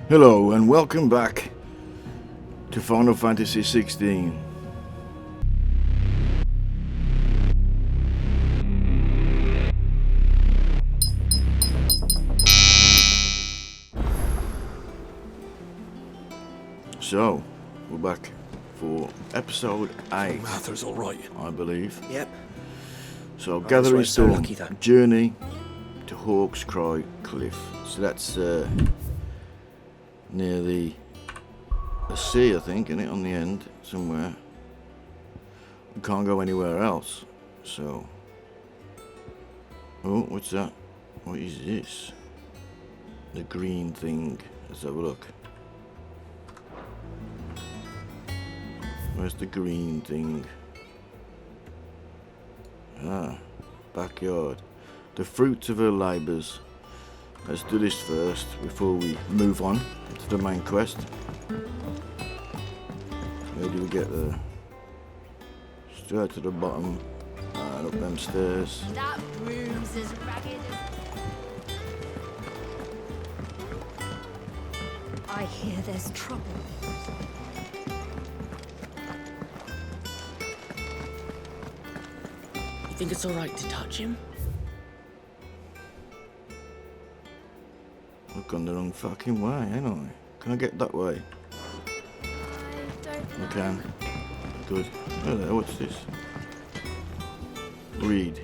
Hello and welcome back to Final Fantasy XVI. So, we're back for episode 8. Mather's all right, I believe. Yep. So, That's Gathering why it's so Storm, lucky that- Journey to Hawk's Cry Cliff. So that's near the sea, I think, isn't it, on the end somewhere. We can't go anywhere else. So, oh, what's that? What is this? The green thing. Let's have a look. Where's the green thing? Ah, backyard. The fruits of her labours. Let's do this first before we move on to the main quest. Where do we get there? Straight to the bottom and up them stairs. That room's as ragged as... I hear there's trouble. You think it's alright to touch him? I've gone the wrong fucking way, ain't I? Can I get that way? I can. Good. Oh, there, what's this? Read.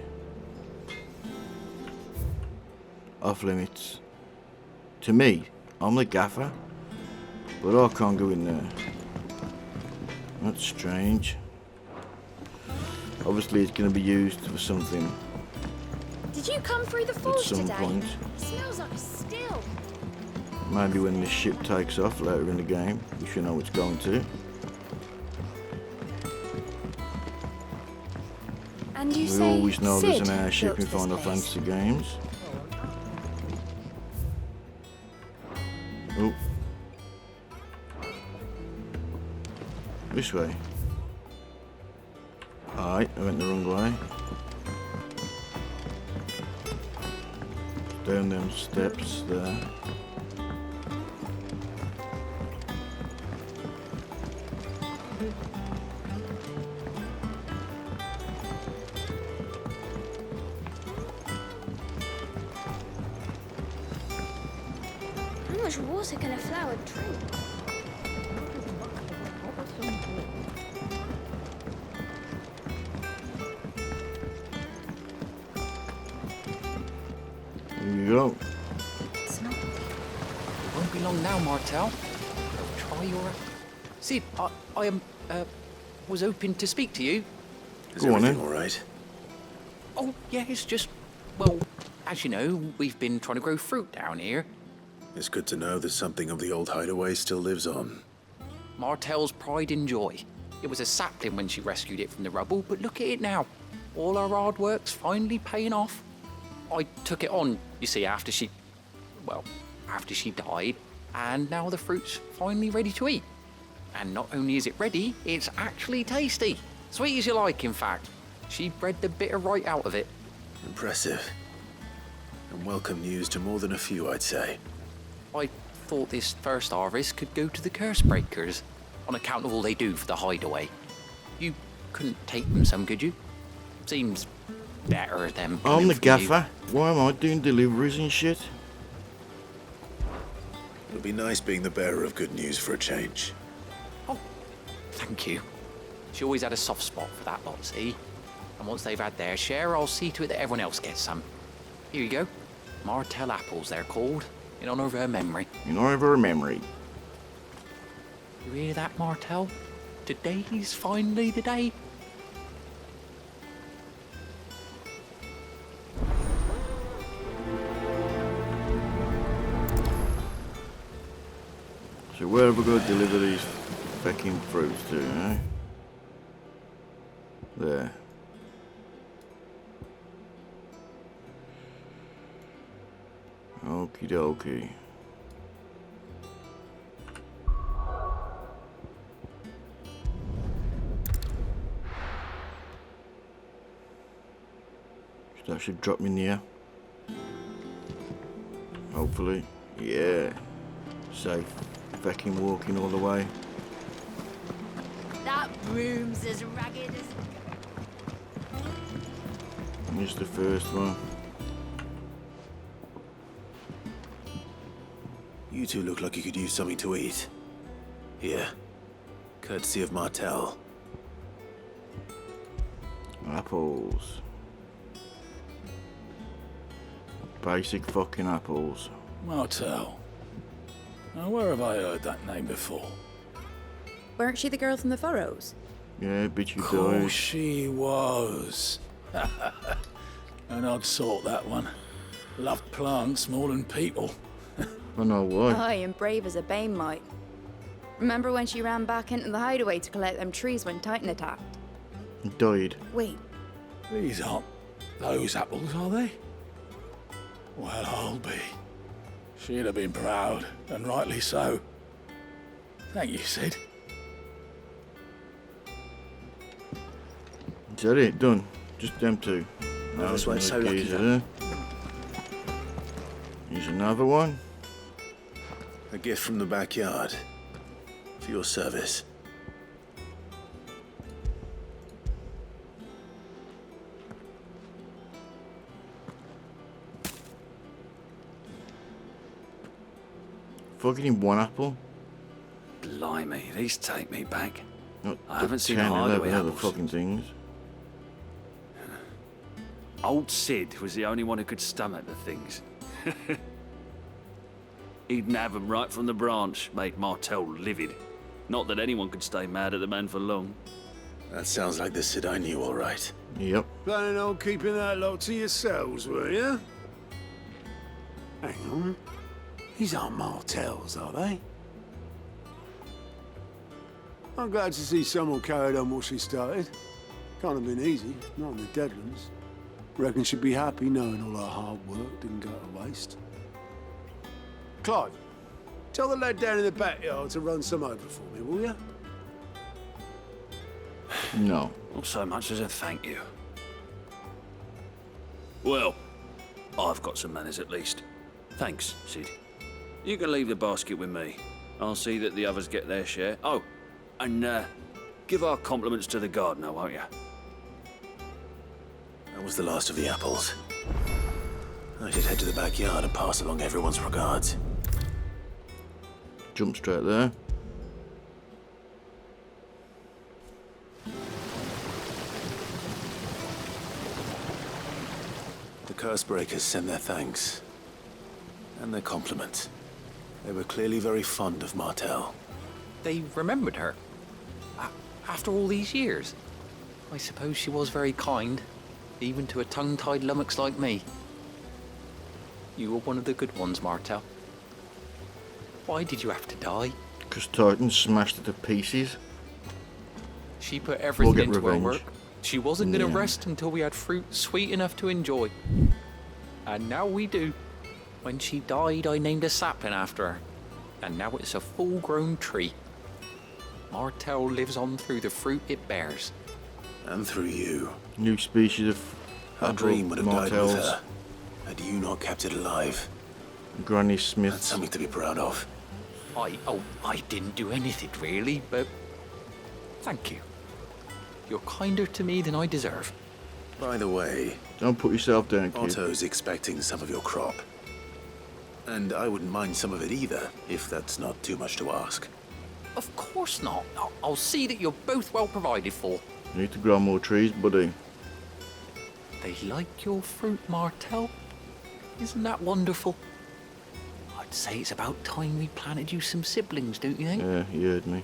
Off limits. To me, I'm the gaffer, but I can't go in there. That's strange. Obviously, it's going to be used for something Did you come through the at forge some today? point. Smells like a still. Maybe when this ship takes off later in the game, we should know it's going to. And you We say always know there's an Sid airship in built this Final place? Fantasy games. Oh. This way. Alright, I went the wrong way. Down them steps there. How much water can a flower drink? Here you go. It's not. It won't be long now, Martel. Try your... Sid, I was hoping to speak to you. Is Go on, everything then. all right? Oh, yeah, it's just... Well, as you know, we've been trying to grow fruit down here. It's good to know that something of the old hideaway still lives on. Martel's pride and joy. It was a sapling when she rescued it from the rubble, but look at it now. All our hard work's finally paying off. I took it on, you see, after she died, and now the fruit's finally ready to eat. And not only is it ready, it's actually tasty. Sweet as you like, in fact. She bred the bitter right out of it. Impressive. And welcome news to more than a few, I'd say. I thought this first harvest could go to the curse breakers, on account of all they do for the hideaway. You couldn't take them some, could you? Seems better than... I'm the coming from you. gaffer. Why am I doing deliveries and shit? It'll be nice being the bearer of good news for a change. Oh, thank you. She always had a soft spot for that lot, see? And once they've had their share, I'll see to it that everyone else gets some. Here you go. Martel apples, they're called, in honor of her memory. In honor of her memory. You hear that, Martel? Today's finally the day. So where have we got to deliver these fucking fruits to, eh? There. Okie dokie. That should drop me near. Hopefully. Yeah. Safe fucking walking all the way. That room's as ragged as... Here's the first one. You two look like you could use something to eat. Here. Courtesy of Martel. Apples. Basic fucking apples. Martel. Now, where have I heard that name before? Weren't she the girl from the Furrows? Yeah, bitch you Of died. course she was. An odd sort, that one. Loved plants more than people. I know why. Aye, and brave as a bane might. Remember when she ran back into the hideaway to collect them trees when Titan attacked? Died. Wait, These aren't those apples, are they? Well, I'll be. She'd have been proud, and rightly so. Thank you, Sid. Is that it? Done? Just them two. No, that's why it's so another lucky, geezer though. there. Here's another one. A gift from the backyard. For your service. Fucking in one apple. Blimey, these take me back. Not I the haven't seen 10, hideaway 11 other apples. fucking things. Old Sid was the only one who could stomach the things. He'd nab 'em right from the branch, made Martel livid. Not that anyone could stay mad at the man for long. That sounds like the Sid I knew, all right. Yep. Planning on keeping that lot to yourselves, were you? Hang on. These aren't Martels, are they? I'm glad to see someone carried on what she started. Can't have been easy, not in the Deadlands. Reckon she'd be happy knowing all her hard work didn't go to waste. Clive, tell the lad down in the backyard to run some over for me, will you? No. Not so much as a thank you. Well, I've got some manners at least. Thanks, Sid. You can leave the basket with me. I'll see that the others get their share. Oh, and give our compliments to the gardener, won't you? That was the last of the apples. I should head to the backyard and pass along everyone's regards. Jump straight there. The curse breakers send their thanks. And their compliments. They were clearly very fond of Martel. They remembered her. After all these years. I suppose she was very kind, even to a tongue-tied lummox like me. You were one of the good ones, Martel. Why did you have to die? Because Titan smashed it to pieces. She put everything get into her revenge. work. She wasn't going Yeah. to rest until we had fruit sweet enough to enjoy. And now we do. When she died, I named a sapling after her. And now it's a full-grown tree. Martel lives on through the fruit it bears. And through you. New species of Her apple dream would have died with martels. her. Had you not kept it alive. Granny That's Smith. something to be proud of. I didn't do anything really, but thank you. You're kinder to me than I deserve. By the way, Don't put yourself down, kid. Otto's expecting some of your crop. And I wouldn't mind some of it either, if that's not too much to ask. Of course not. I'll see that you're both well provided for. You need to grow more trees, buddy. They like your fruit, Martel. Isn't that wonderful? I'd say it's about time we planted you some siblings, don't you think? Yeah, he heard me.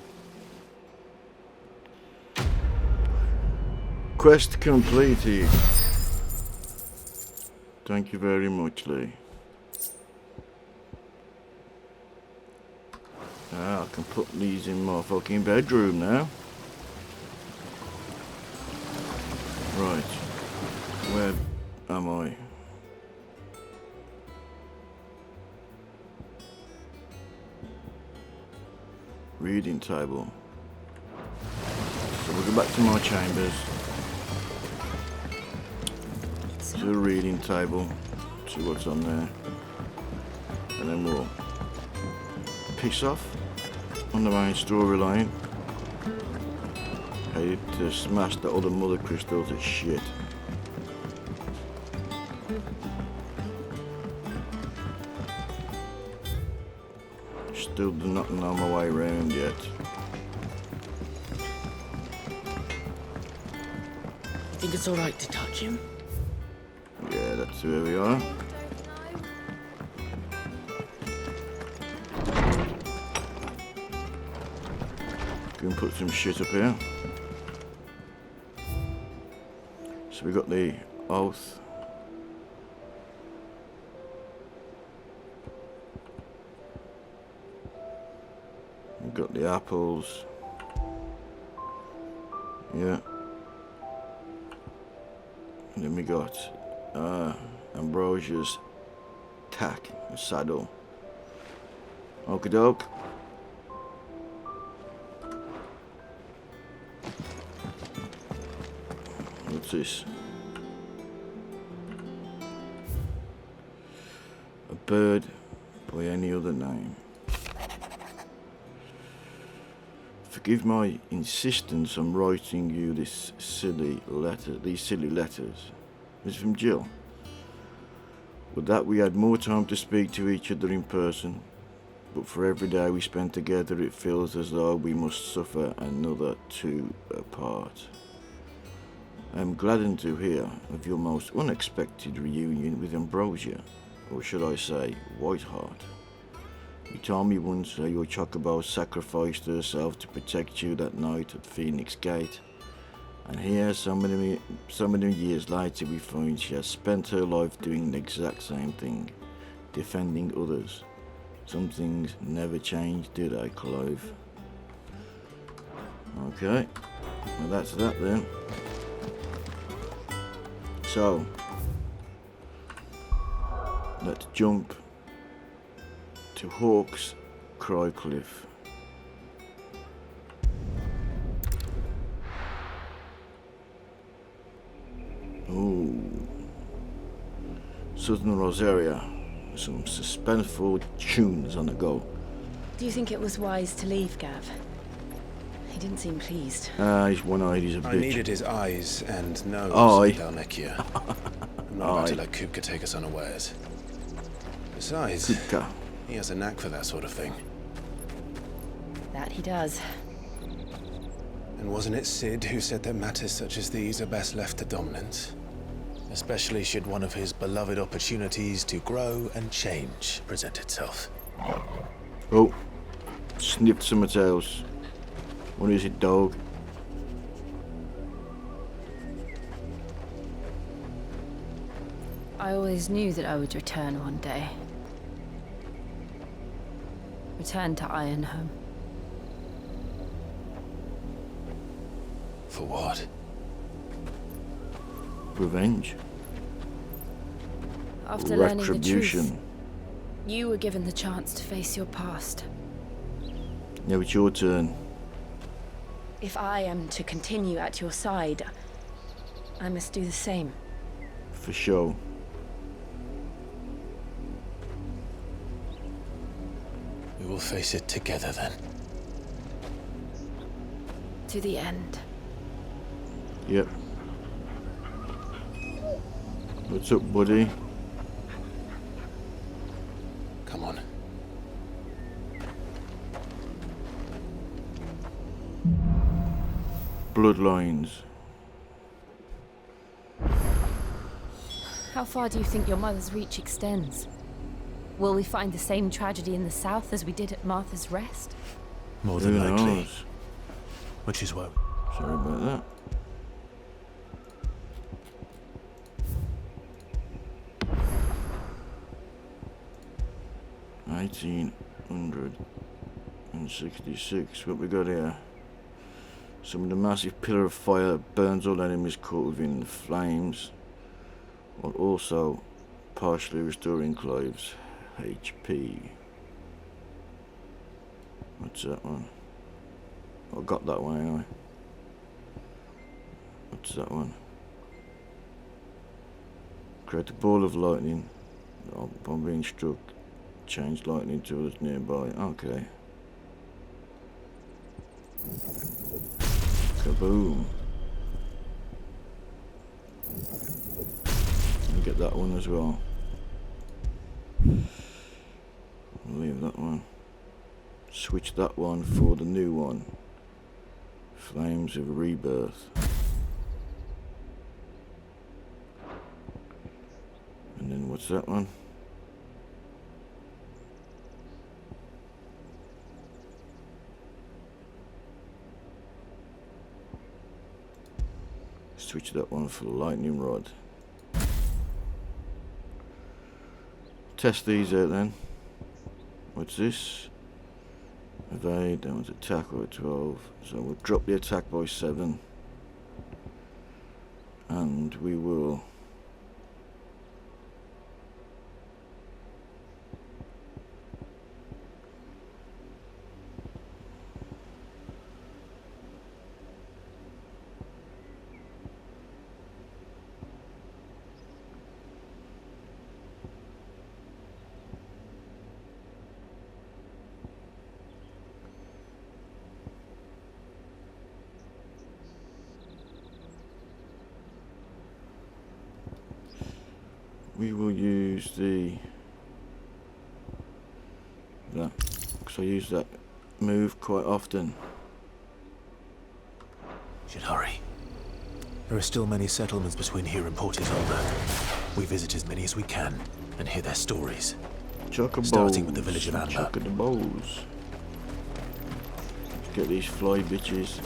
Quest completed. Thank you very much, Lee. Ah, I can put these in my fucking bedroom now. Right. Where am I? Reading table. So we'll go back to my chambers. To the reading table. See what's on there. And then we'll piss off on the main storyline. Headed to smash the other mother crystal to shit. Still do not know my way around yet. Think it's alright to touch him? Yeah, that's where we are. Can put some shit up here. So we got the oath. We got the apples. Yeah. And then we got Ambrosia's tack, saddle. Okie doke. What's this? A bird by any other name. Forgive my insistence on writing you this silly letter, these silly letters. It's from Jill. Would that we had more time to speak to each other in person, but for every day we spend together it feels as though we must suffer another two apart. I am gladdened to hear of your most unexpected reunion with Ambrosia, or should I say, Whiteheart. You told me once how your chocobo sacrificed herself to protect you that night at Phoenix Gate, and here, so many years later, we find she has spent her life doing the exact same thing, defending others. Some things never change, do they, Clive? Okay, well that's that then. So, let's jump to Hawk's Cry Cliff. Ooh. Southern Rosaria. Some suspenseful tunes on the go. Do you think it was wise to leave, Gav? He didn't seem pleased. He's one-eyed, he's a bitch. I needed his eyes and nose, Aye. Dalnekia. I'm not about to let Kupka take us unawares. Besides, Kupka. he has a knack for that sort of thing. That he does. And wasn't it Sid who said that matters such as these are best left to dominance? Especially should one of his beloved opportunities to grow and change present itself. Oh, sniffed some else. What is it, dog? I always knew that I would return one day. Return to Ironhome. For what? Revenge. After learning the truth, Retribution. you were given the chance to face your past. Now it's your turn. If I am to continue at your side, I must do the same. For sure. We will face it together then. To the end. Yep. What's up, buddy? Come on. Bloodlines. How far do you think your mother's reach extends? Will we find the same tragedy in the south as we did at Martha's Rest? More Who than likely. knows? Which is what? Sorry about that. $1866. What we got here? Some of the massive pillar of fire that burns all enemies caught within the flames, while also partially restoring Clive's HP. What's that one? I got that one anyway. What's that one? Create a ball of lightning upon being struck. change lightning to us nearby. Okay. Kaboom. I'll get that one as well. I'll leave that one. Switch that one for the new one. Flames of Rebirth. And then what's that one? Switch that one for the lightning rod. Test these out then. What's this? Evade, that one's attack or 12. So we'll drop the attack by 7. And we will use that, because I use that move quite often. Should hurry. There are still many settlements between here and Portisholder. We visit as many as we can and hear their stories. Chocobos. Starting with the village of Amber. Chocobos. Let's get these fly bitches.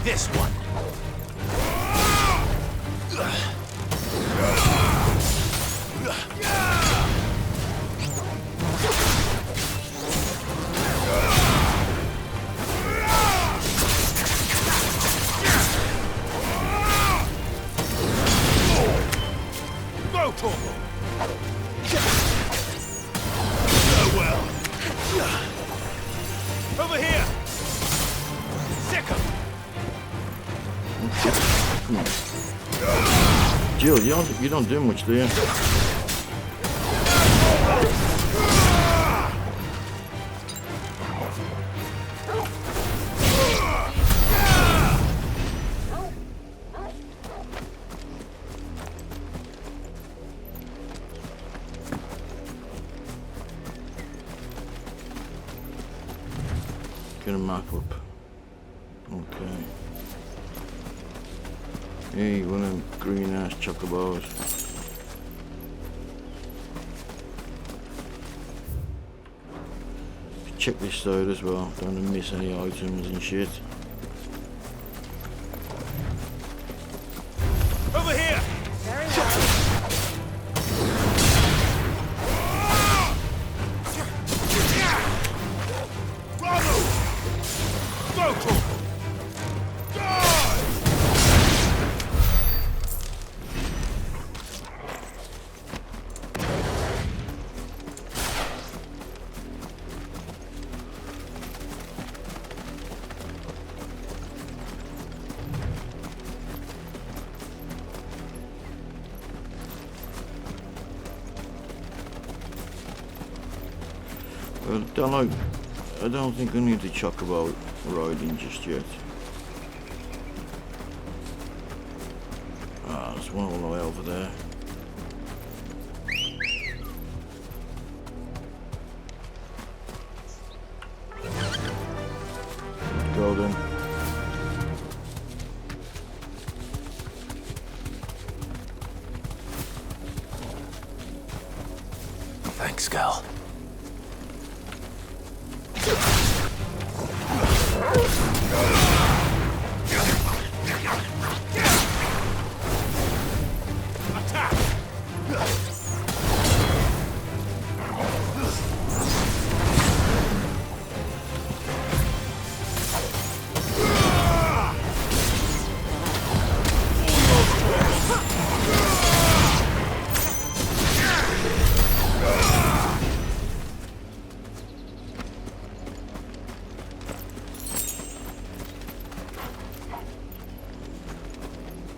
This one. Over here! Sick 'em! Jill, you don't do much, do you? Get a map up. Okay. Hey, one of them green ass chocobos. Check this side as well, don't want to miss any items and shit. Over here! Very well. Bravo! Go, Torvald! I don't think I need to talk about riding just yet. Ah, there's one all the way over there. Go then. Thanks, Gal.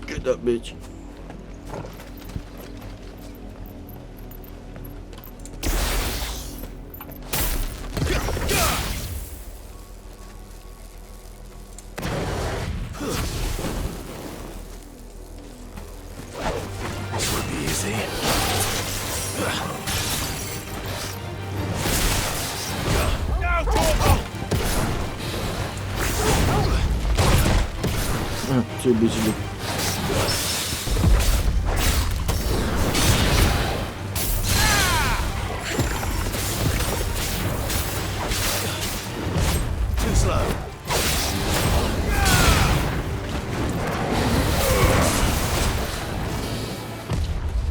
Get that bitch. too busy with... Too slow.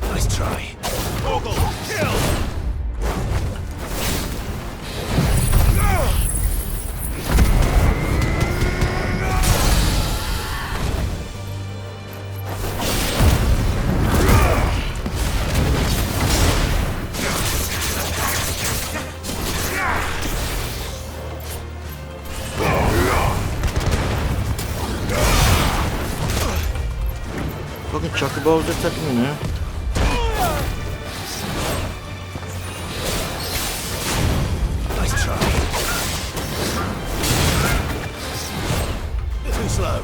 Nice try. Torgal, kill! Fucking chocobos attacking me now. Nice try. Too slow.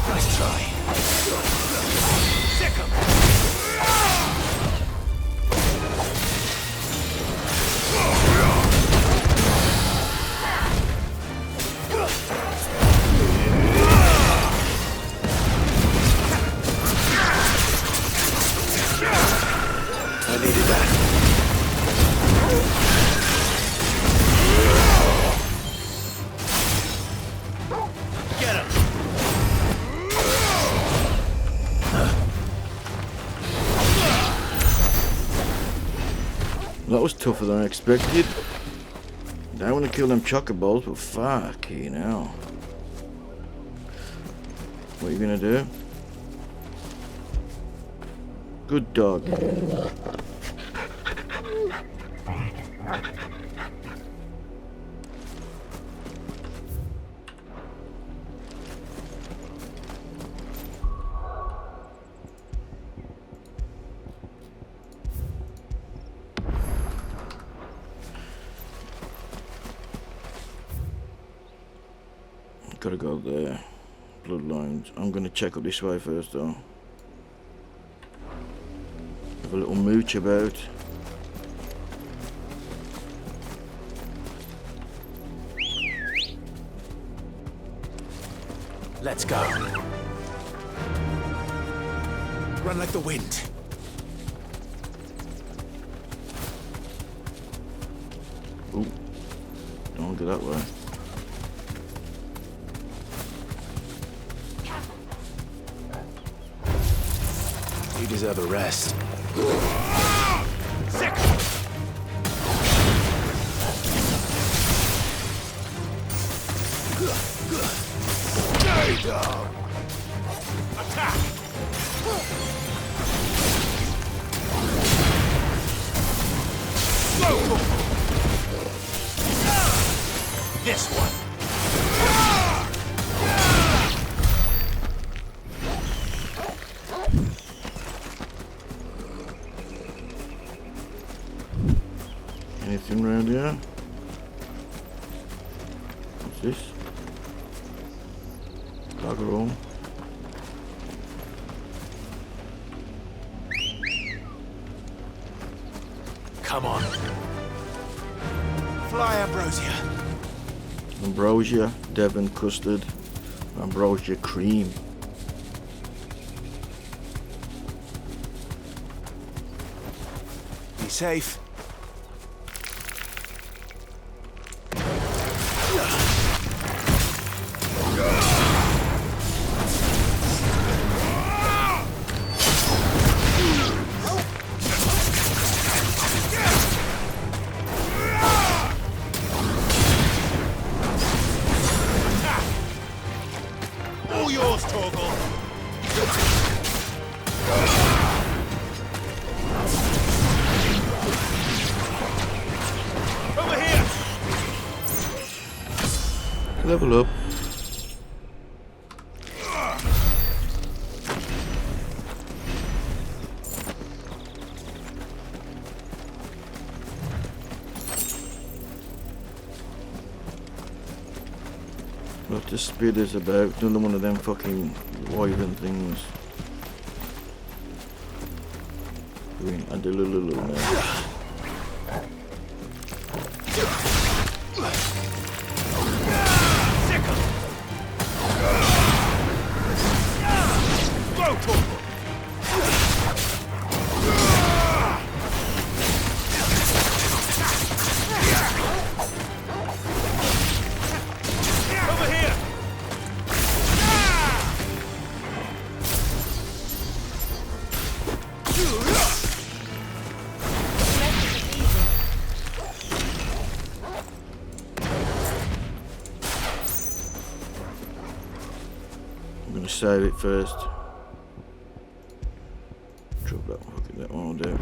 Nice try. Sick 'em. I needed that. Get him. That was tougher than I expected. I want to kill them chocobos, but fuck, you know. What are you gonna do? Good dog. Gotta go there. Bloodlines. I'm gonna check up this way first though. Have a little mooch about. Let's go. Run like the wind. Ooh. Don't go that way. You deserve a rest. Sick! Stay down! Attack! Slow! This one! Anything around here? What's this? Bugger all. Come on. Fly, Ambrosia. Ambrosia, Devon custard, Ambrosia cream. Be safe. All yours, Torgal. Over here. Level up. Lots of spitters about. Another one of them fucking wyvern things. Green and a little now. I'm gonna save it first. Drop that one, look at that one down.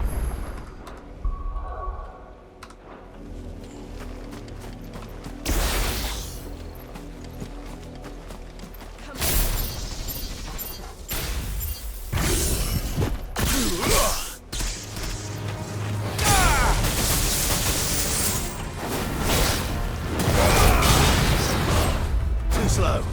Too slow.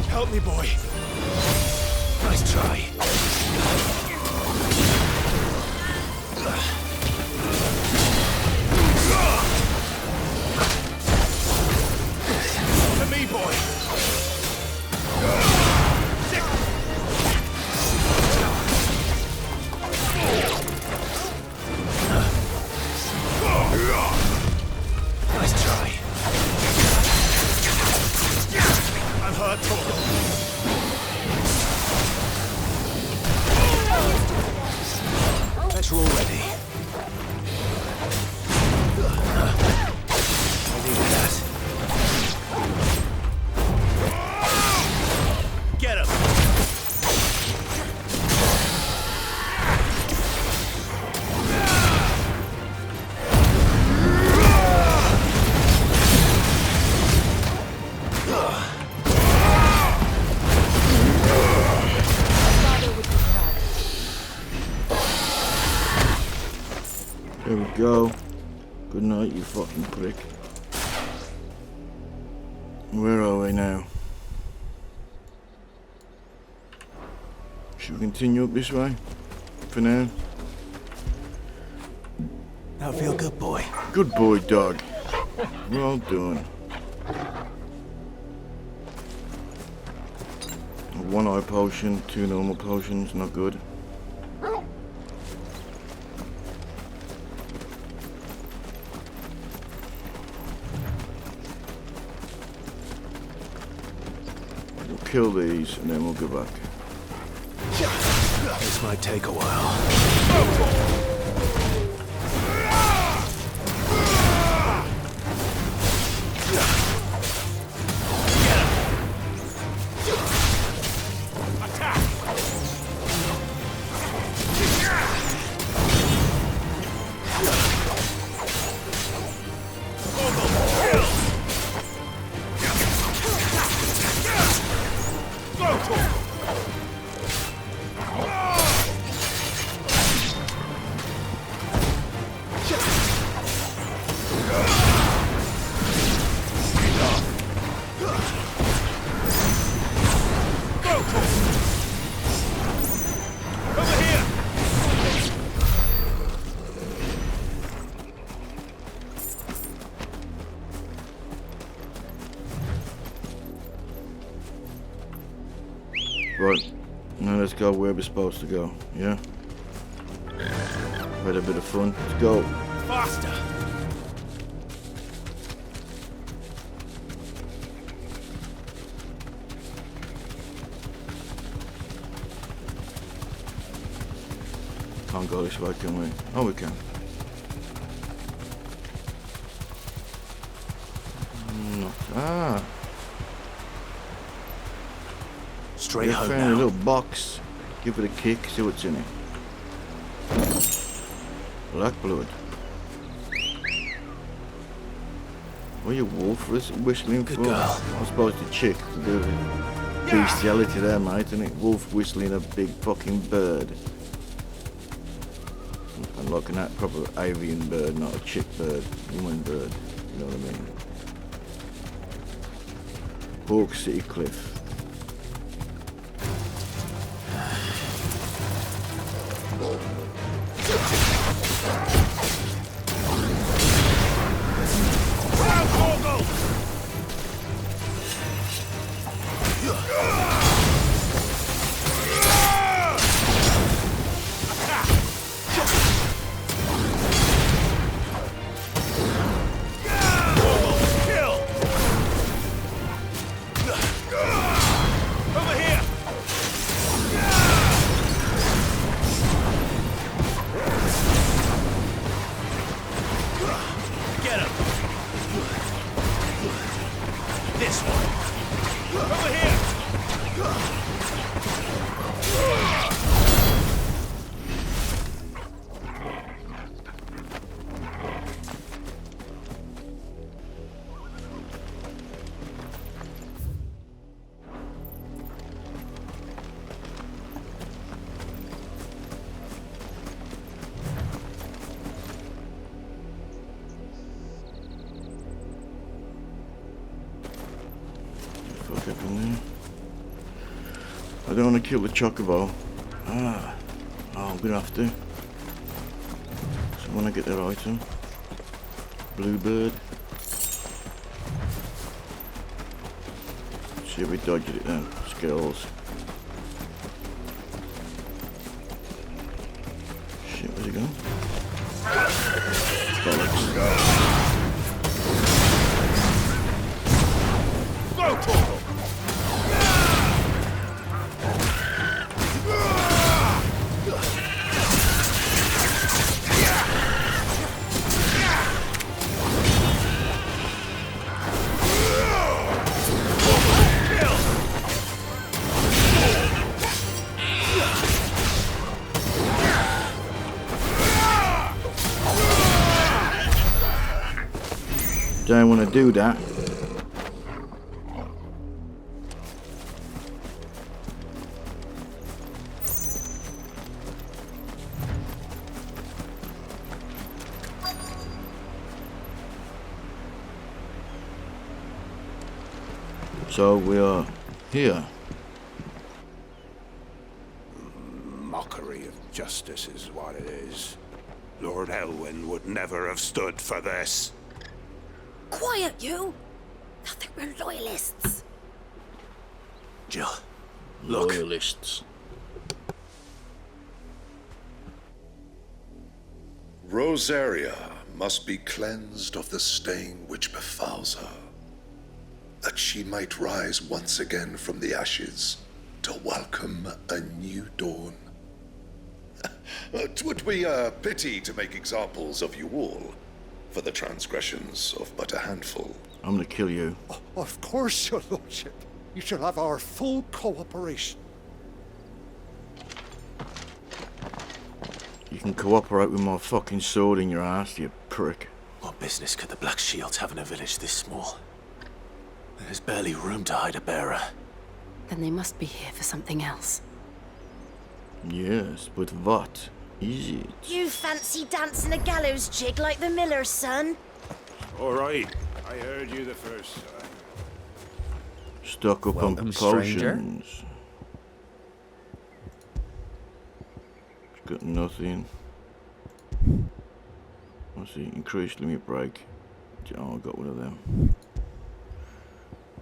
Help me, boy. Nice try. To me, boy. Nice try. I'm hurt, Torgal. Better already. I needed that. Get him! There we go. Good night, you fucking prick. Where are we now? Should we continue up this way? For now? Now feel good, boy. Good boy, dog. Well done. One eye potion, 2 normal potions, not good. We'll kill these and then we'll go back. This might take a while. Right, now let's go where we're supposed to go, yeah? Had a bit of fun, let's go. Faster! Can't go this way, can we? Oh, we can. Ah. Straight We home found a now. little box. Give it a kick, see what's in it. Black blood. What are you wolf whistling Good for? girl. I suppose the chick to do with bestiality there, mate, isn't it? Wolf whistling a big fucking bird. I'm looking at proper avian bird, not a chick bird, woman bird. You know what I mean? Hawk City Cliff. Fuck up in there. I don't want to kill the chocobo. Oh, I'm gonna have to. So when I get that item, bluebird. See if we dodged it then. Skills. Shit, where's he gone? Bollocks. Don't want to do that. So we are here. Mockery of justice is what it is. Lord Elwyn would never have stood for this. Quiet, you! I think we're loyalists. Jill, look. Loyalists. Rosaria must be cleansed of the stain which befouls her, that she might rise once again from the ashes to welcome a new dawn. 'Twould be a pity to make examples of you all, for the transgressions of but a handful. I'm gonna kill you. Of course, your lordship. You shall have our full cooperation. You can cooperate with my fucking sword in your ass, you prick. What business could the Black Shields have in a village this small? There's barely room to hide a bearer. Then they must be here for something else. Yes, but what is it? You fancy dancing a gallows jig like the miller's son? All right, I heard you the first time. Stock up Welcome, on stranger. potions. It's got nothing. What's the increased limit break? Oh, I got one of them.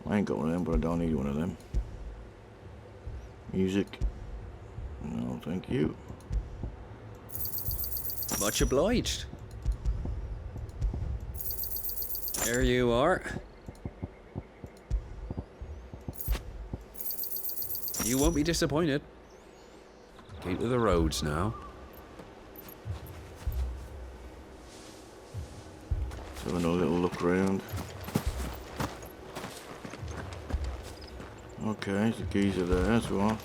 I ain't got one of them, but I don't need one of them. Music. No, thank you. Much obliged. There you are. You won't be disappointed. Keep to the roads now. little look around. Okay, there's a geezer there as well.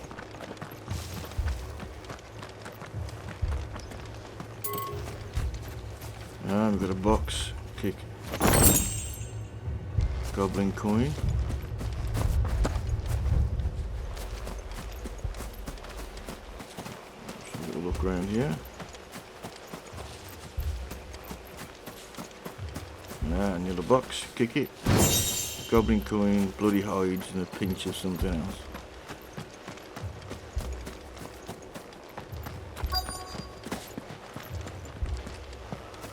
We've got a box. Kick. Goblin coin. Just a little look around here. Another box. Kick it. Goblin coin, bloody hides, and a pinch of something else.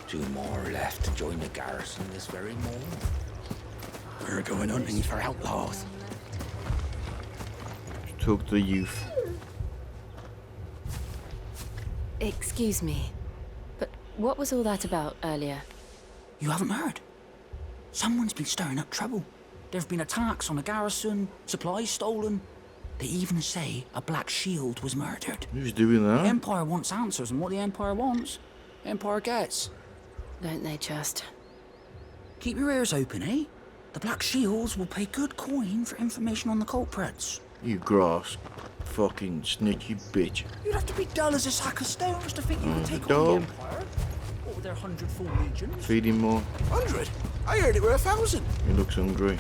Two more left to join the garrison this very morning. We're going hunting for outlaws. Talk to the youth. Excuse me, but what was all that about earlier? You haven't heard? Someone's been stirring up trouble. There've been attacks on the garrison, supplies stolen. They even say a Black Shield was murdered. Who's doing that? The Empire wants answers, and what the Empire wants, the Empire gets. Don't they just? Keep your ears open, eh? The Black Shields will pay good coin for information on the culprits. You grass fucking snitchy bitch. You'd have to be dull as a sack of stones to think you would take on the dog. Empire. What with their 100 full legions? Feed him more. 100? I heard it were 1,000. He looks hungry.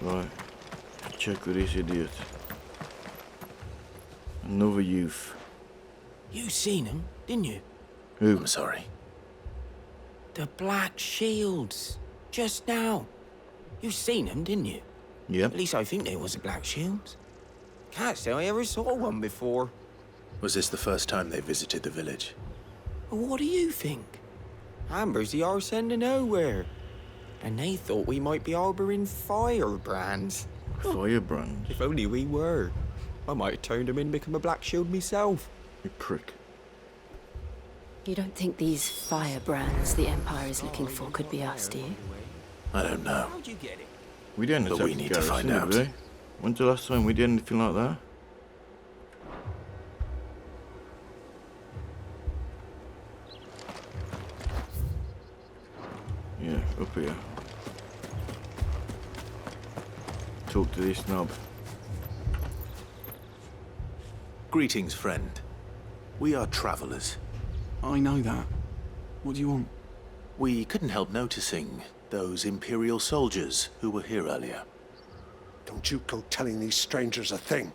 Right. Check with this idiot. Another youth. You seen him, didn't you? Who? I'm sorry. The Black Shields. Just now. You seen them, didn't you? Yep. At least I think they was the Black Shields. Can't say I ever saw one before. Was this the first time they visited the village? Well, what do you think? Amber's the arse end of nowhere. And they thought we might be harbouring firebrands. Firebrand? If only we were. I might have turned them in and become a Black Shield myself. You prick. You don't think these firebrands the Empire is looking for could be us, do you? I don't know. How'd you get it? We didn't But attack we the need to find garrison, out. did we? When's the last time we did anything like that? Yeah, up here. Talk to this knob. Greetings, friend. We are travelers. I know that. What do you want? We couldn't help noticing those Imperial soldiers who were here earlier. Don't you go telling these strangers a thing.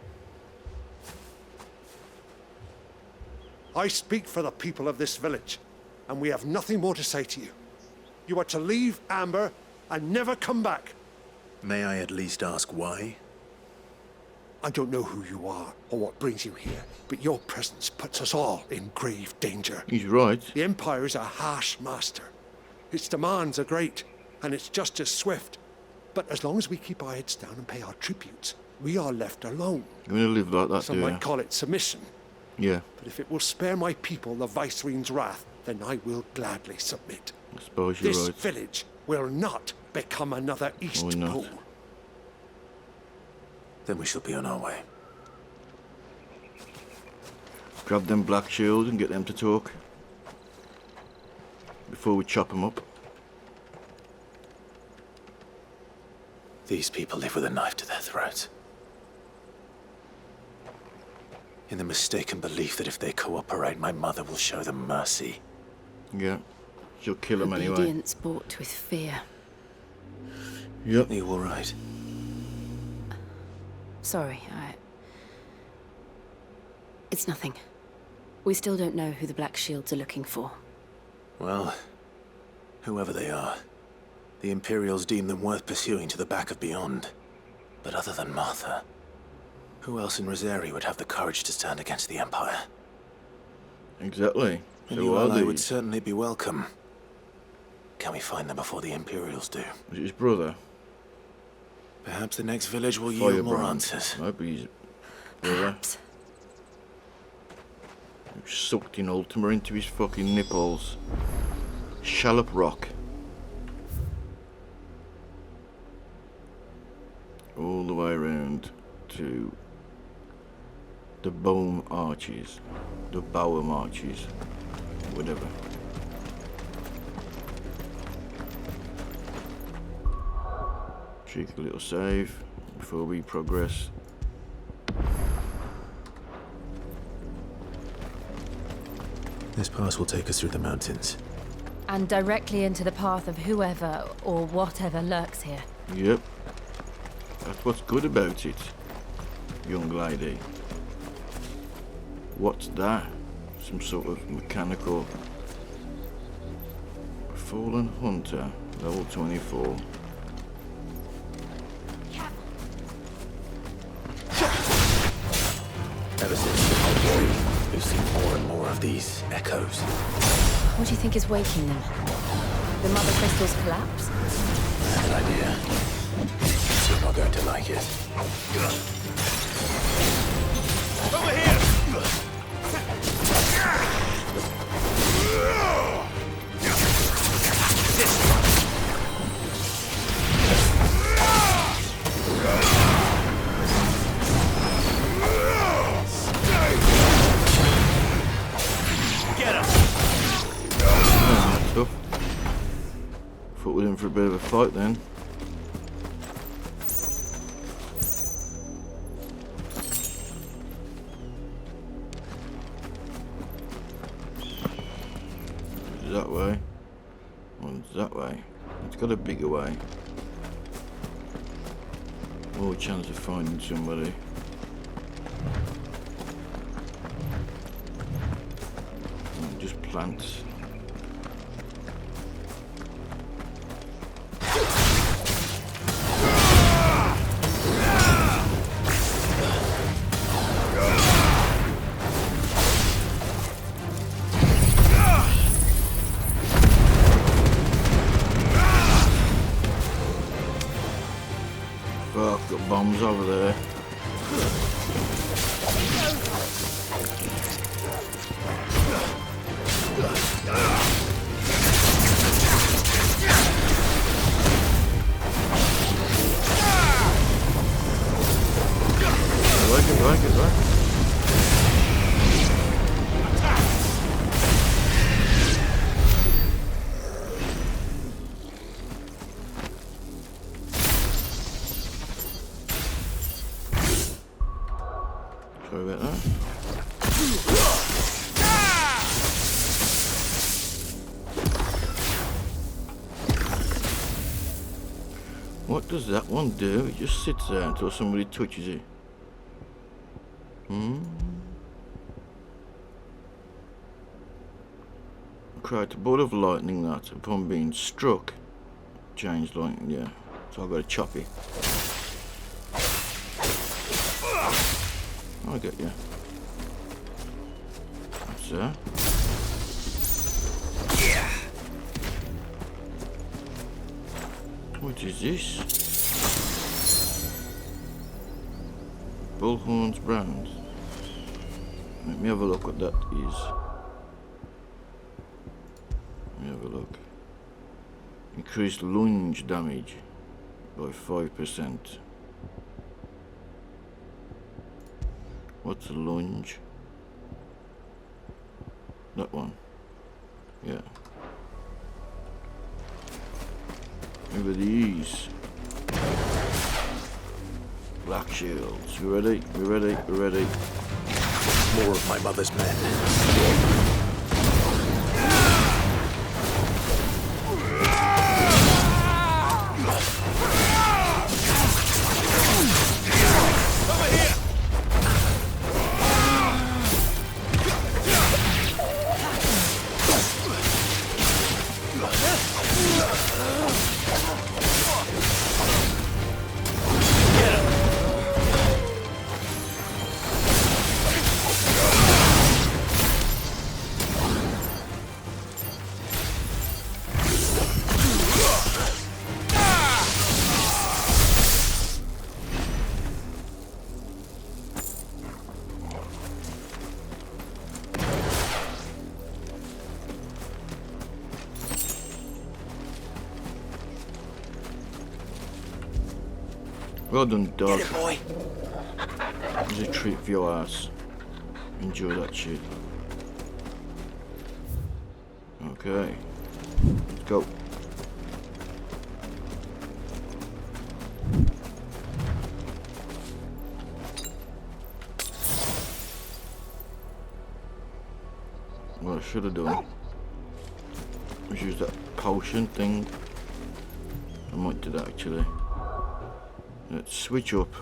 I speak for the people of this village, and we have nothing more to say to you. You are to leave Amber and never come back. May I at least ask why? I don't know who you are or what brings you here, but your presence puts us all in grave danger. He's right. The Empire is a harsh master. Its demands are great, and its justice swift. But as long as we keep our heads down and pay our tributes, we are left alone. You're gonna live like that, Some do you? might call it submission. Yeah, But if it will spare my people the Viceroy's wrath, then I will gladly submit. I suppose you're This right. village will not become another East Why not? Pool. Then we shall be on our way. Grab them Black Shield and get them to talk. Before we chop them up. These people live with a knife to their throats. In the mistaken belief that if they cooperate, my mother will show them mercy. Yeah. She'll kill them anyway. Obedience bought with fear. Yep. Are you all right? Sorry, It's nothing. We still don't know who the Black Shields are looking for. Well, whoever they are, the Imperials deem them worth pursuing to the back of beyond. But other than Martha, who else in Rosari would have the courage to stand against the Empire? Exactly. And So you are ally would these. certainly be welcome. Can we find them before the Imperials do? Was it his brother? Perhaps the next village will yield more Firebrand. answers. Maybe his brother. Who sucked in Ultima into his fucking nipples. Shallop Rock. All the way around to the Bohm Arches. The Bowen Arches. Whatever. Take a little save before we progress. This pass will take us through the mountains. And directly into the path of whoever or whatever lurks here. Yep. That's what's good about it, young lady. What's that? Some sort of mechanical... Fallen Hunter, level 24. Ever since the outbreak, we've seen more and more of these echoes. What do you think is waking them? The mother crystal's collapse? I have an idea. You're not going to like it. Over here! Get him! Tough. Thought we're in for a bit of a fight then. That way. One's that way. It's got a bigger way. More chance of finding somebody. Just plants. Fuck, got bombs over there. I like it. Sorry about that. What does that one do? It just sits there until somebody touches it. Create a ball of lightning that, upon being struck, change lightning, yeah. So I've got to chop it. I get you. That's that. Yeah. What is this? Bullhorns brand. Let me have a look what that is. Let me have a look. Increased lunge damage by 5%. What's a lunge? That one. Yeah. Maybe these. Black shields. We ready? We ready? We ready? More of my mother's men. Well done, dog. Get it, boy. It's a treat for your ass. Enjoy that shit. Okay. Let's go. should have done was use that potion thing. I might do that actually. Let's switch up.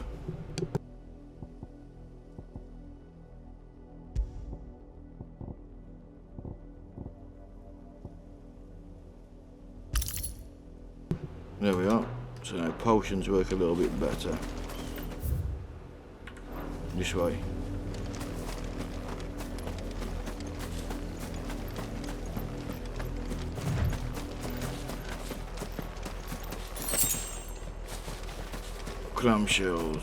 There we are. So now potions work a little bit better. This way. Clamshells.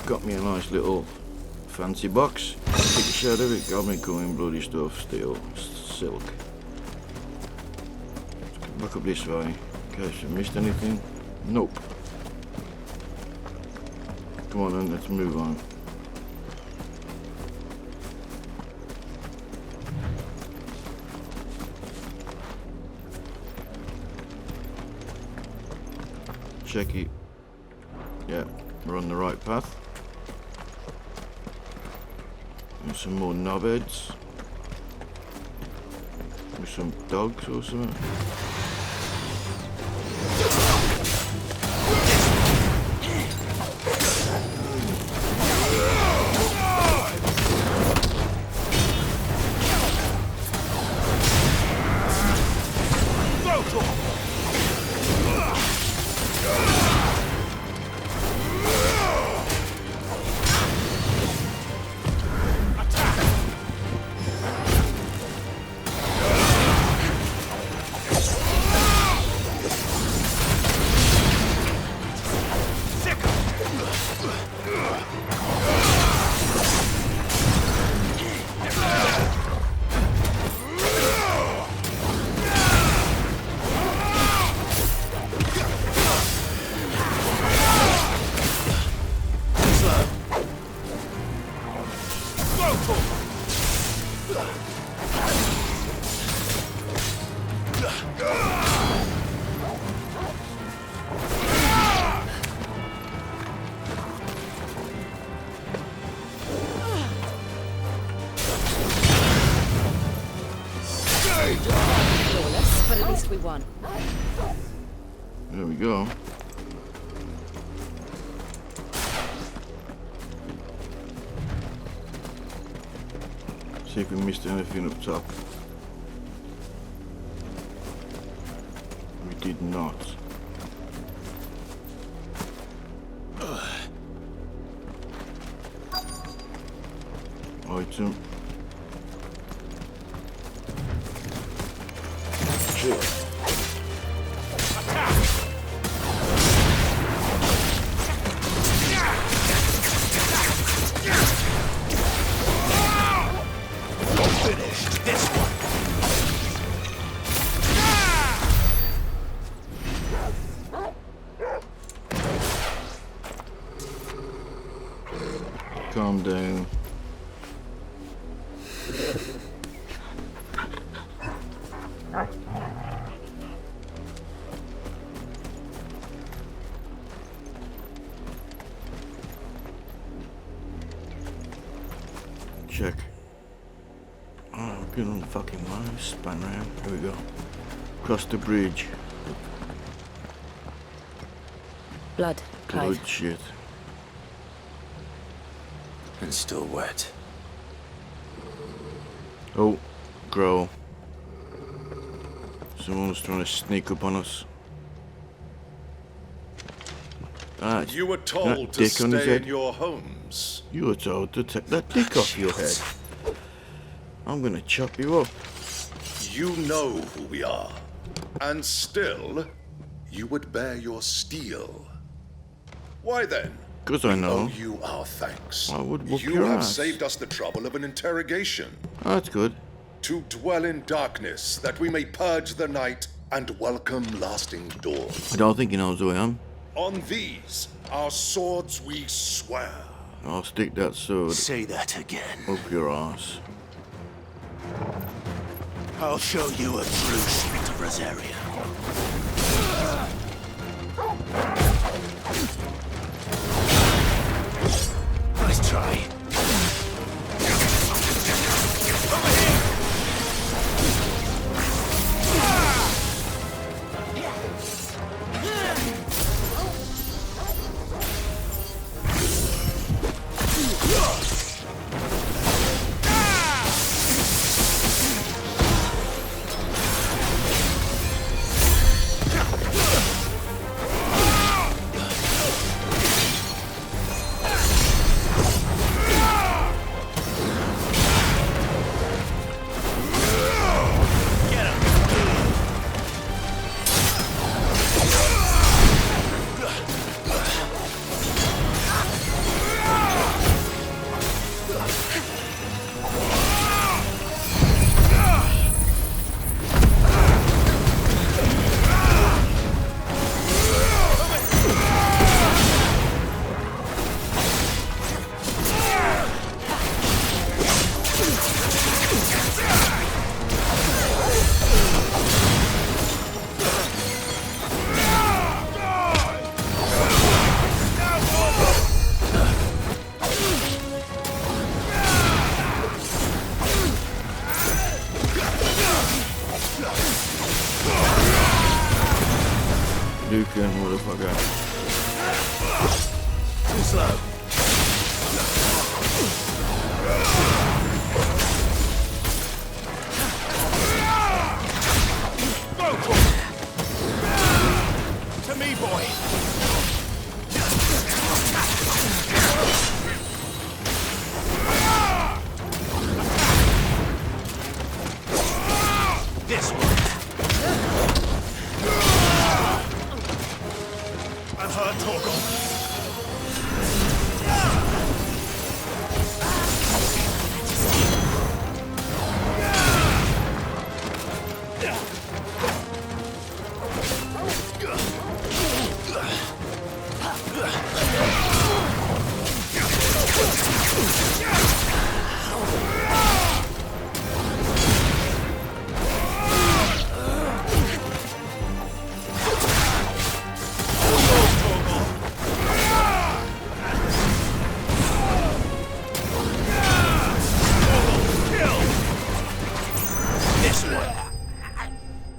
Got me a nice little fancy box. Take a shot of it. Got me coin, bloody stuff, steel, silk. Back up this way. In case I missed anything. Nope. Come on then, let's move on. Check it. Yeah, we're on the right path. And some more knobheads. With some dogs or something. But at least we won. There we go. See if we missed anything up top. We did not. Item. Shit. Calm down. Check. Oh, good on the fucking line. Span round. Here we go. Cross the bridge. Blood, Clive. Blood shit. And still wet. Oh, grow. Someone's trying to sneak up on us. Ah, You were told to dick on his stay in head. your homes. You were told to take that dick off your head. I'm gonna chop you up. You know who we are. And still, you would bear your steel. Why then? 'Cause I know. owe you our thanks. I would whoop You your have ass. saved us the trouble of an interrogation. Oh, that's good. To dwell in darkness, that we may purge the night and welcome lasting dawn. I don't think he knows who I am. On these, our swords we swear. I'll stick that sword Say that again. up your ass. I'll show you a true street of Rosaria. Nice try. Lucan, motherfucker. Too slow. To me, boy. This one. I'm hurt, Torgal.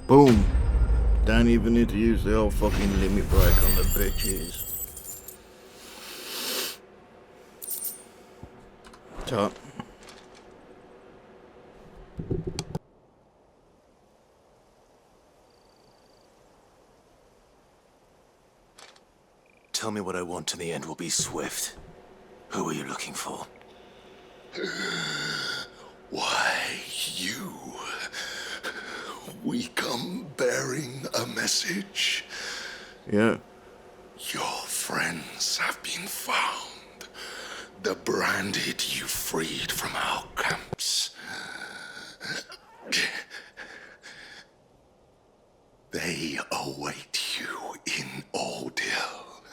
Boom. Don't even need to use the old fucking limit break on the bitches. Top. Tell me what I want and the end will be swift. Who are you looking for? Why, you. We come bearing a message. Yeah. Your friends have been found. The branded you freed from our camps. They await you in Ordeal.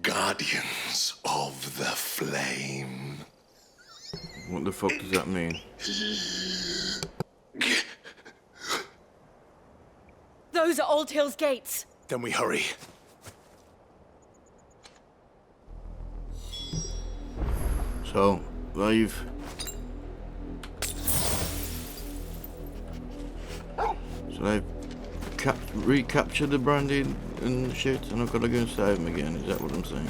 Guardians of the Flame. What the fuck does that mean? Those are Old Hill's gates. Then we hurry. So, they've... So they've recaptured the branded and shit, and I've got to go and save them again, is that what I'm saying?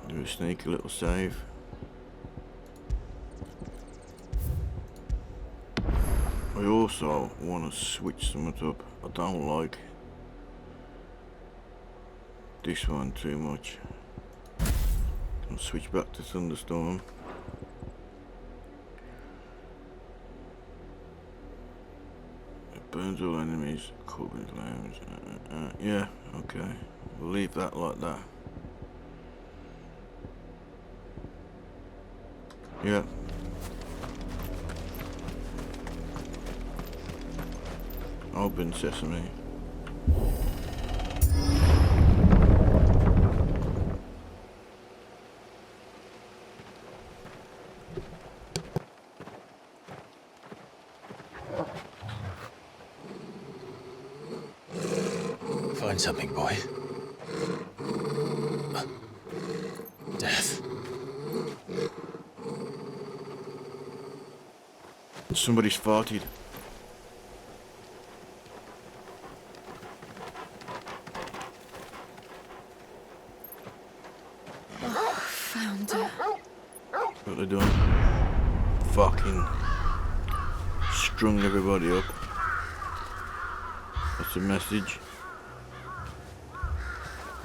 Do a sneaky little save. I also want to switch something up. I don't like this one too much. I'll switch back to Thunderstorm. Burns all enemies. Corbin flames. Yeah, okay. We'll leave that like that. Yeah. Open sesame. Find something, boy. Death. Somebody's farted. Found her. What they doing? Fucking strung everybody up. That's a message.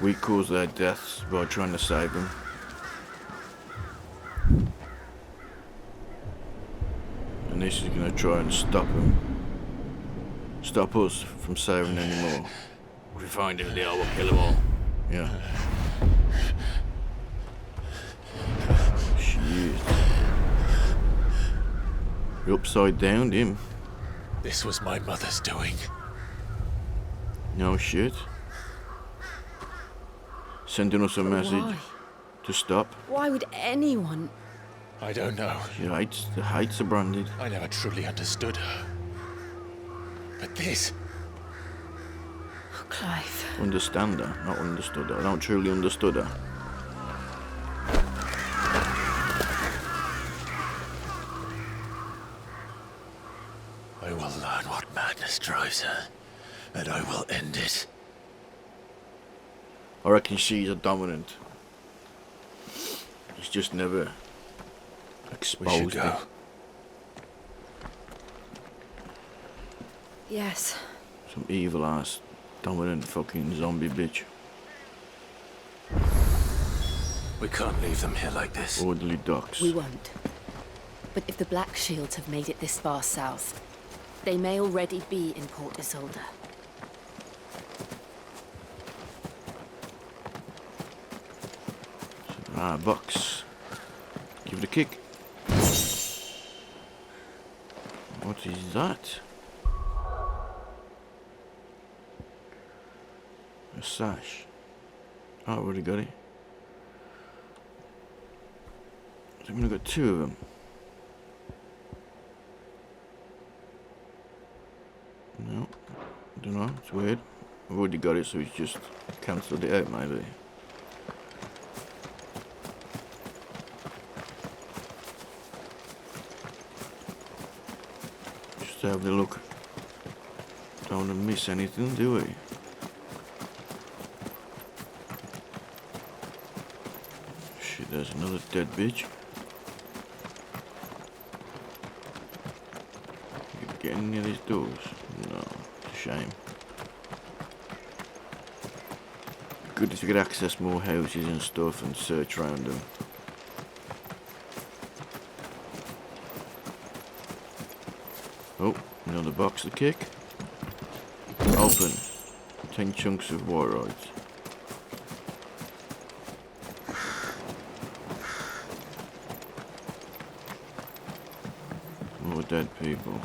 We caused their deaths by trying to save them. And this is gonna try and stop them. Stop us from saving anymore. If we find him there, we'll kill them all. Yeah. Shit. You're upside down, him. This was my mother's doing. No shit. Sending us a message Why? to stop. Why would anyone? I don't know. She hates, the hates are branded. I never truly understood her. But this... Oh, Clive. Understand her, not understood her. I don't truly understood her. I will learn what madness drives her, and I will end it. I reckon she's a dominant. He's just never exposed We should go. it. Yes. Some evil ass dominant fucking zombie bitch. We can't leave them here like this. Orderly ducks. We won't. But if the Black Shields have made it this far south, they may already be in Port Isolde. Ah, box. Give it a kick. What is that? A sash. Oh, I've already got it. So I'm gonna got two of them. No, I don't know. It's weird. I've already got it, so he's just cancelled it out, maybe. Just having a look. Don't want to miss anything, do we? Shit, there's another dead bitch. You get any of these doors? No, it's a shame. Good if you could access more houses and stuff and search around them. Oh, another box to kick. Open. 10 chunks of war rods. More dead people.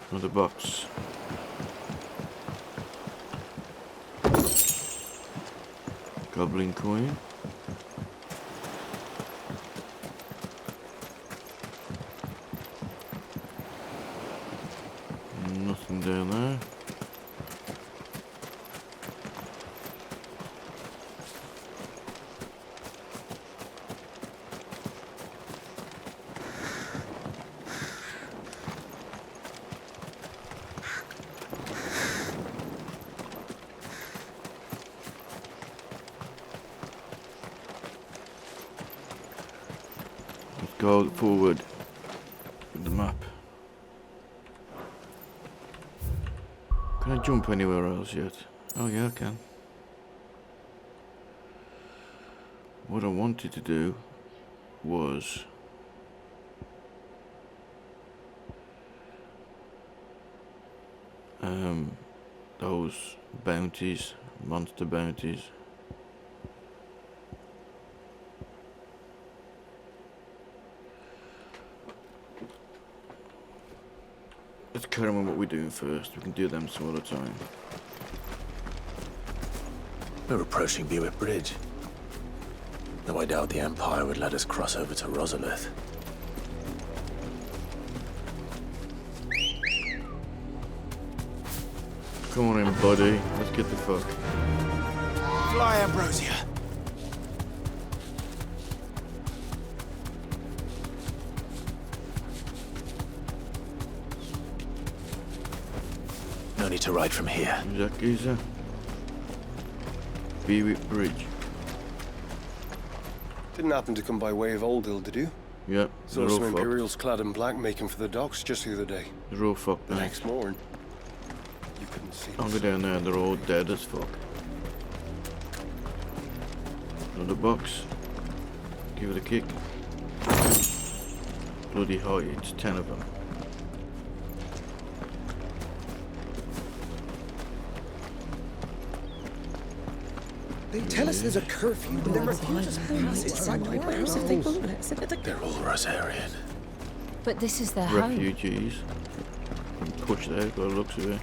Another box. Goblin coin. Nothing down there. Let's go forward with the map. Can I jump anywhere else yet? Oh yeah, I can. what I wanted to do was those bounties, monster bounties. Let's carry on with what we're doing first. We can do them some other time. We're approaching Buick Bridge. Though I doubt the Empire would let us cross over to Rosalith. Come on in, buddy. Let's get the fuck. Fly, Ambrosia! No need to ride from here. Is that geezer? Berwick Bridge. Didn't happen to come by way of Oldhill, did you? Yep. Saw some Imperials clad in black making for the docks just the other day. They're all fucked. The next morning, you couldn't see I'll go down there and they're all dead as fuck. Another box. Give it a kick. Bloody hell, it's 10 of them. They tell us there's a curfew, and they refuse us pass. It's like my house if they won't let us into the... They're all Rosarian. But this is their home. Refugees. Push there, by the looks of it.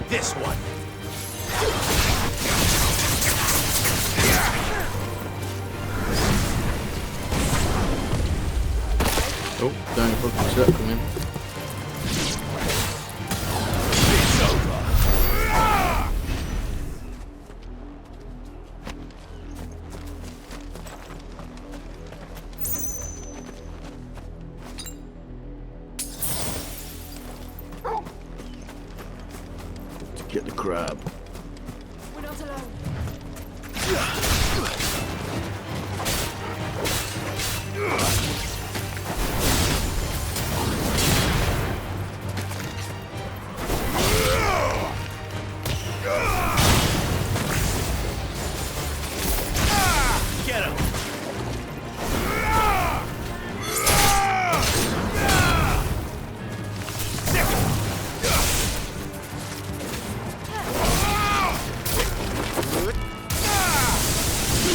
This one. Oh, down the fucking step, come in. It's over. To get the crab. We're not alone. Get him.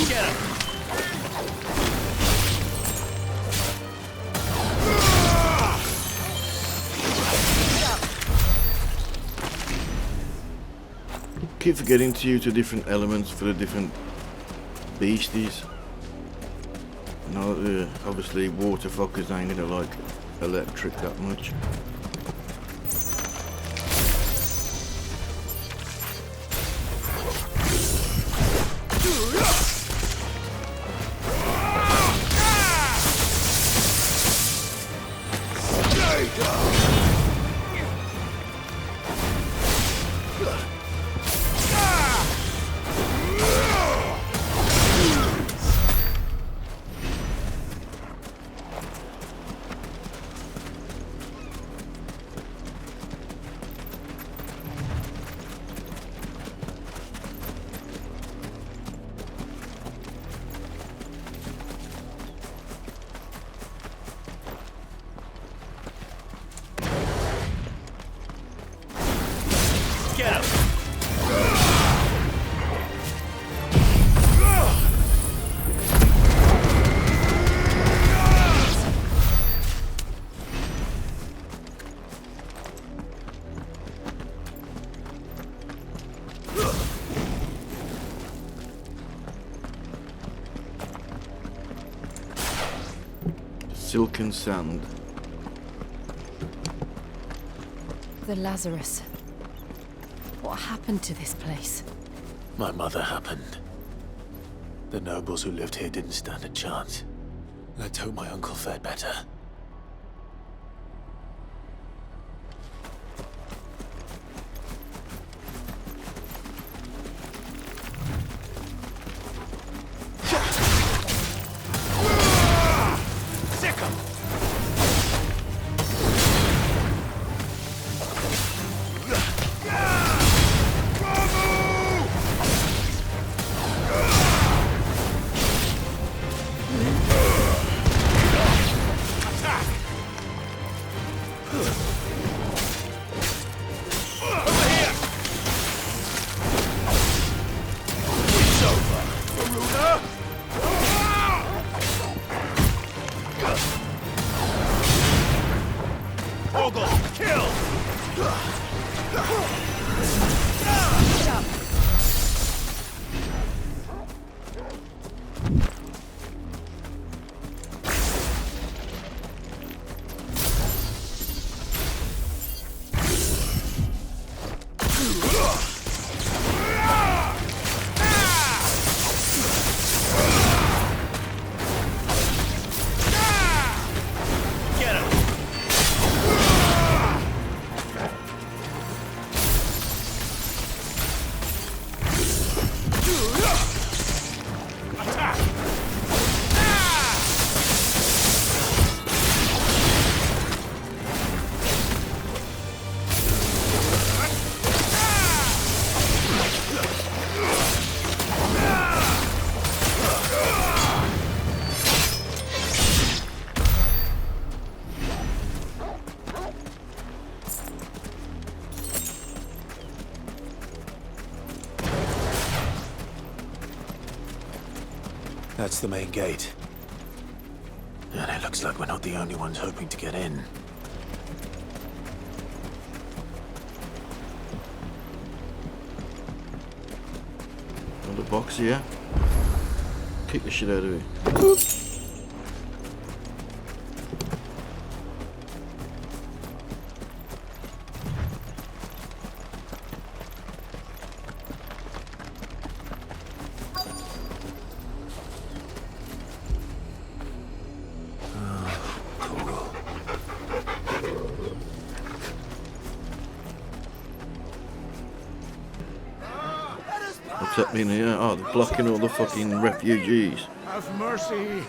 Get him. Keep forgetting to use the different elements for the different beasties. Now, obviously, water fuckers ain't gonna like electric that much. Silken sand. The Lazarus. What happened to this place? My mother happened. The nobles who lived here didn't stand a chance. Let's hope my uncle fared better. That's the main gate. And it looks like we're not the only ones hoping to get in. Another box here. Kick the shit out of it. What's happening here? Oh, they're blocking all the fucking refugees. Have mercy.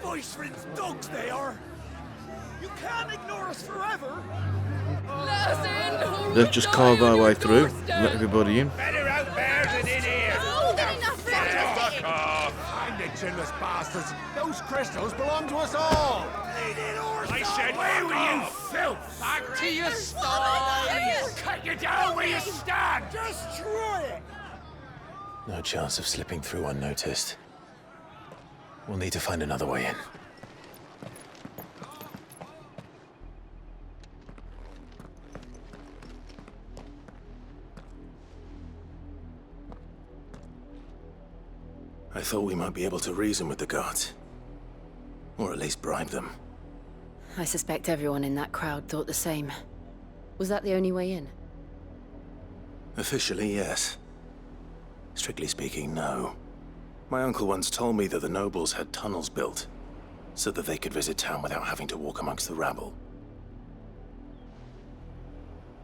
Voice-rinsed dogs they are. You can't ignore us forever. Let's just carve our way through. Let everybody in. Better out there than in here. Fuck off. Find the chinless bastards. Those crystals belong to us all. I said, where were you, filth? Back to your sties. Cut you down where you stand. Destroy it. No chance of slipping through unnoticed. We'll need to find another way in. I thought we might be able to reason with the guards. Or at least bribe them. I suspect everyone in that crowd thought the same. Was that the only way in? Officially, yes. Strictly speaking, no. My uncle once told me that the nobles had tunnels built, so that they could visit town without having to walk amongst the rabble.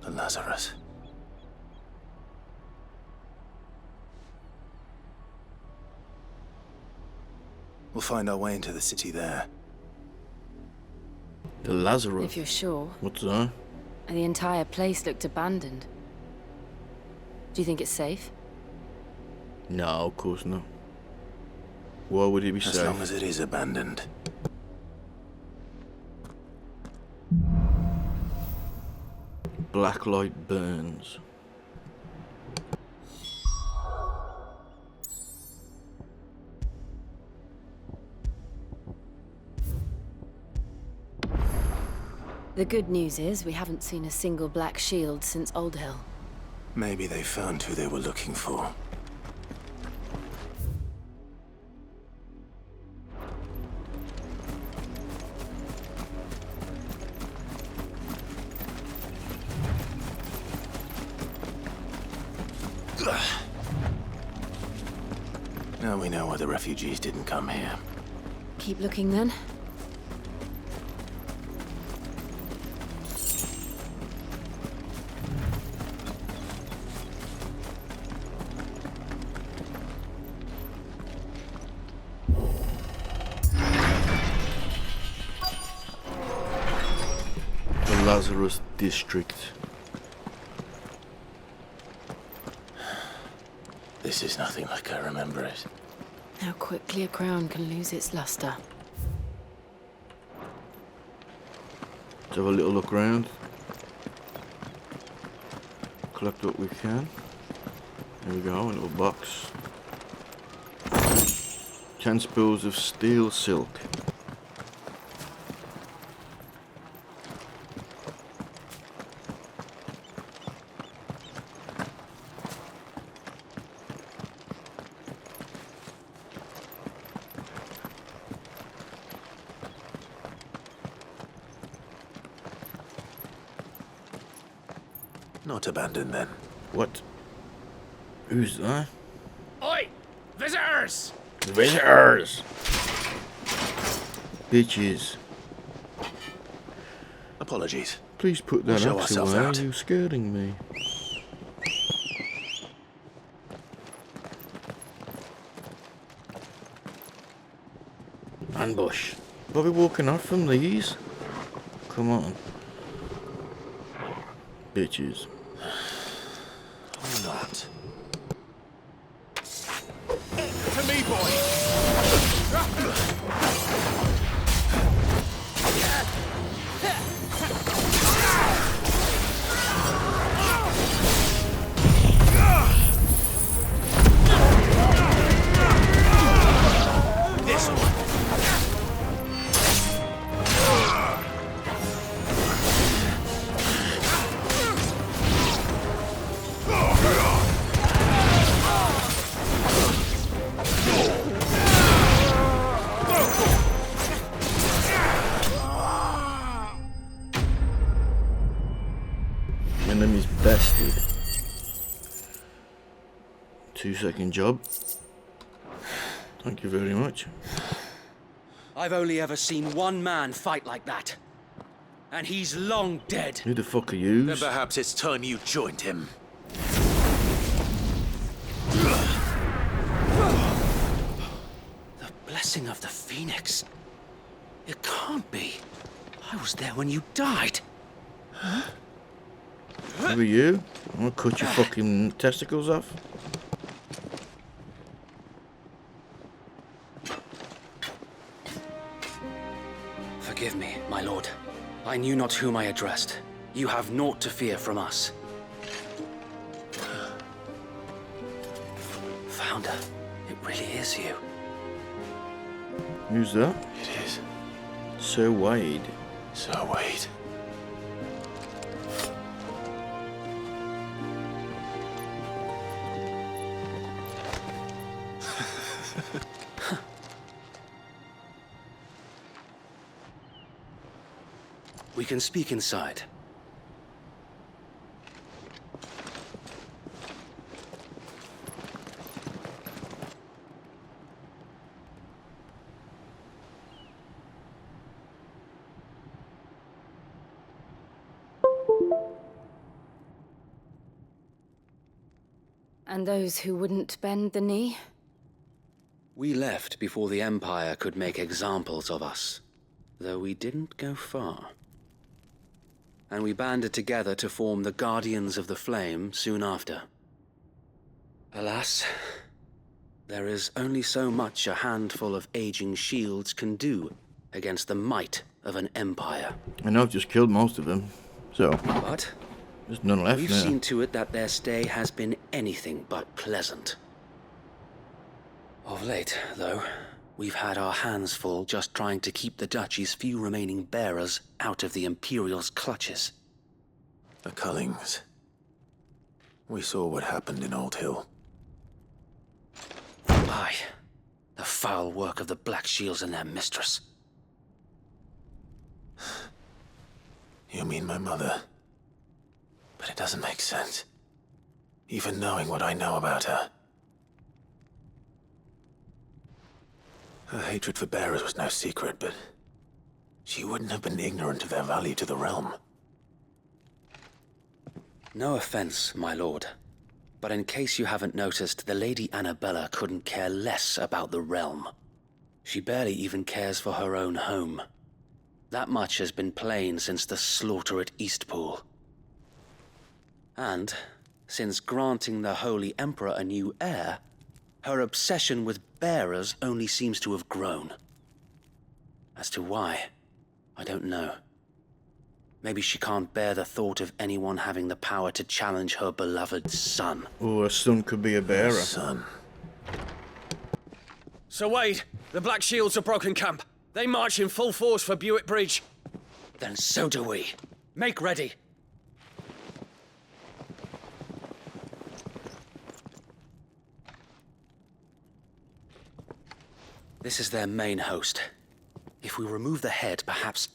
The Lazarus. We'll find our way into the city there. The Lazarus? If you're sure. What's that? The entire place looked abandoned. Do you think it's safe? No, of course not. Why would it be safe? As long as it is abandoned. Black light burns. The good news is we haven't seen a single black shield since Old Hill. Maybe they found who they were looking for. Now we know why the refugees didn't come here. Keep looking then. The Lazarus District. This is nothing like I remember it. How quickly a crown can lose its luster. Let's have a little look around. Collect what we can. There we go, a little box. 10 spools of steel silk. Not abandoned then. What? Who's that? Oi! Visitors! Visitors! Bitches. Apologies. Please put We'll that show axe ourselves away, out. you're scaring me. Ambush. Are we walking off from these? Come on. Bitches. Or not. To me, boy! This one. Enemy's bested. 2-second job. Thank you very much. I've only ever seen one man fight like that. And he's long dead. Who the fuck are you? Then perhaps it's time you joined him. The blessing of the Phoenix. It can't be. I was there when you died. Who are you? I'm gonna cut your fucking testicles off. Forgive me, my lord. I knew not whom I addressed. You have naught to fear from us. Founder, it really is you. Who's that? It is. Sir Wade. Sir Wade. We can speak inside. And those who wouldn't bend the knee? We left before the Empire could make examples of us, though we didn't go far. And we banded together to form the Guardians of the Flame soon after. Alas, there is only so much a handful of aging shields can do against the might of an empire. I know I've just killed most of them, so But there's none left we've now. seen to it that their stay has been anything but pleasant. Of late, though, we've had our hands full just trying to keep the Duchy's few remaining bearers out of the Imperial's clutches. The Cullings. We saw what happened in Old Hill. Aye. The foul work of the Black Shields and their mistress. You mean my mother? But it doesn't make sense. Even knowing what I know about her. Her hatred for bearers was no secret, but she wouldn't have been ignorant of their value to the realm. No offense, my lord. But in case you haven't noticed, the Lady Annabella couldn't care less about the realm. She barely even cares for her own home. That much has been plain since the slaughter at Eastpool. And, since granting the Holy Emperor a new heir, her obsession with bearers only seems to have grown. As to why, I don't know. Maybe she can't bear the thought of anyone having the power to challenge her beloved son. Or a son could be a bearer. Son. Sir Wade, the Black Shields have broken camp. They march in full force for Buick Bridge. Then so do we. Make ready. This is their main host. If we remove the head, perhaps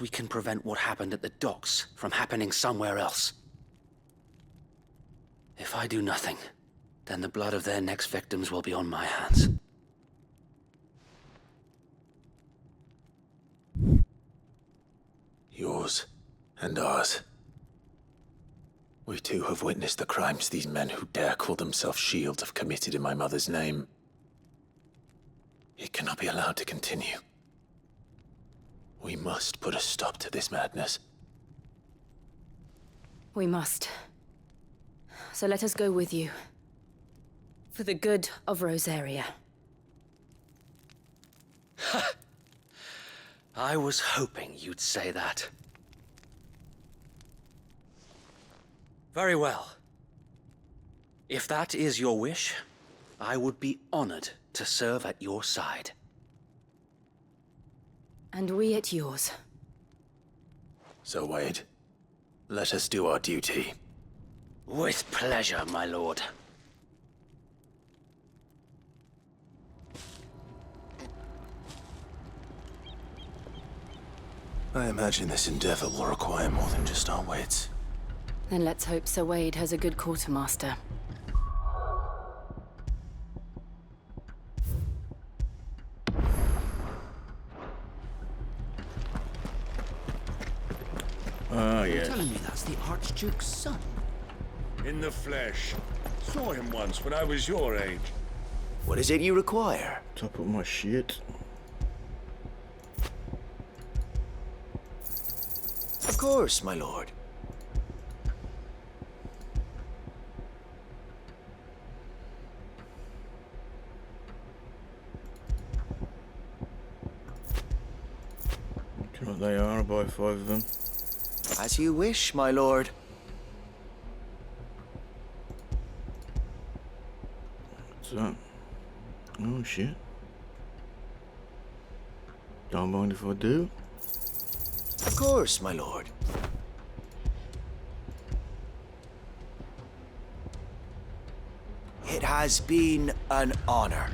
we can prevent what happened at the docks from happening somewhere else. If I do nothing, then the blood of their next victims will be on my hands. Yours and ours. We too have witnessed the crimes these men who dare call themselves Shields have committed in my mother's name. It cannot be allowed to continue. We must put a stop to this madness. We must. So let us go with you. For the good of Rosaria. I was hoping you'd say that. Very well. If that is your wish, I would be honored to serve at your side. And we at yours. So, Wade, let us do our duty. With pleasure, my lord. I imagine this endeavor will require more than just our wits. Then let's hope Sir Wade has a good quartermaster. Ah, You're yes. telling me that's the Archduke's son? In the flesh. Saw him once when I was your age. What is it you require? Top of my shit. Of course, my lord. Okay, what they are, I'll buy 5 of them. As you wish, my lord. What's that? Oh, shit. Don't mind if I do. Of course, my lord. It has been an honor.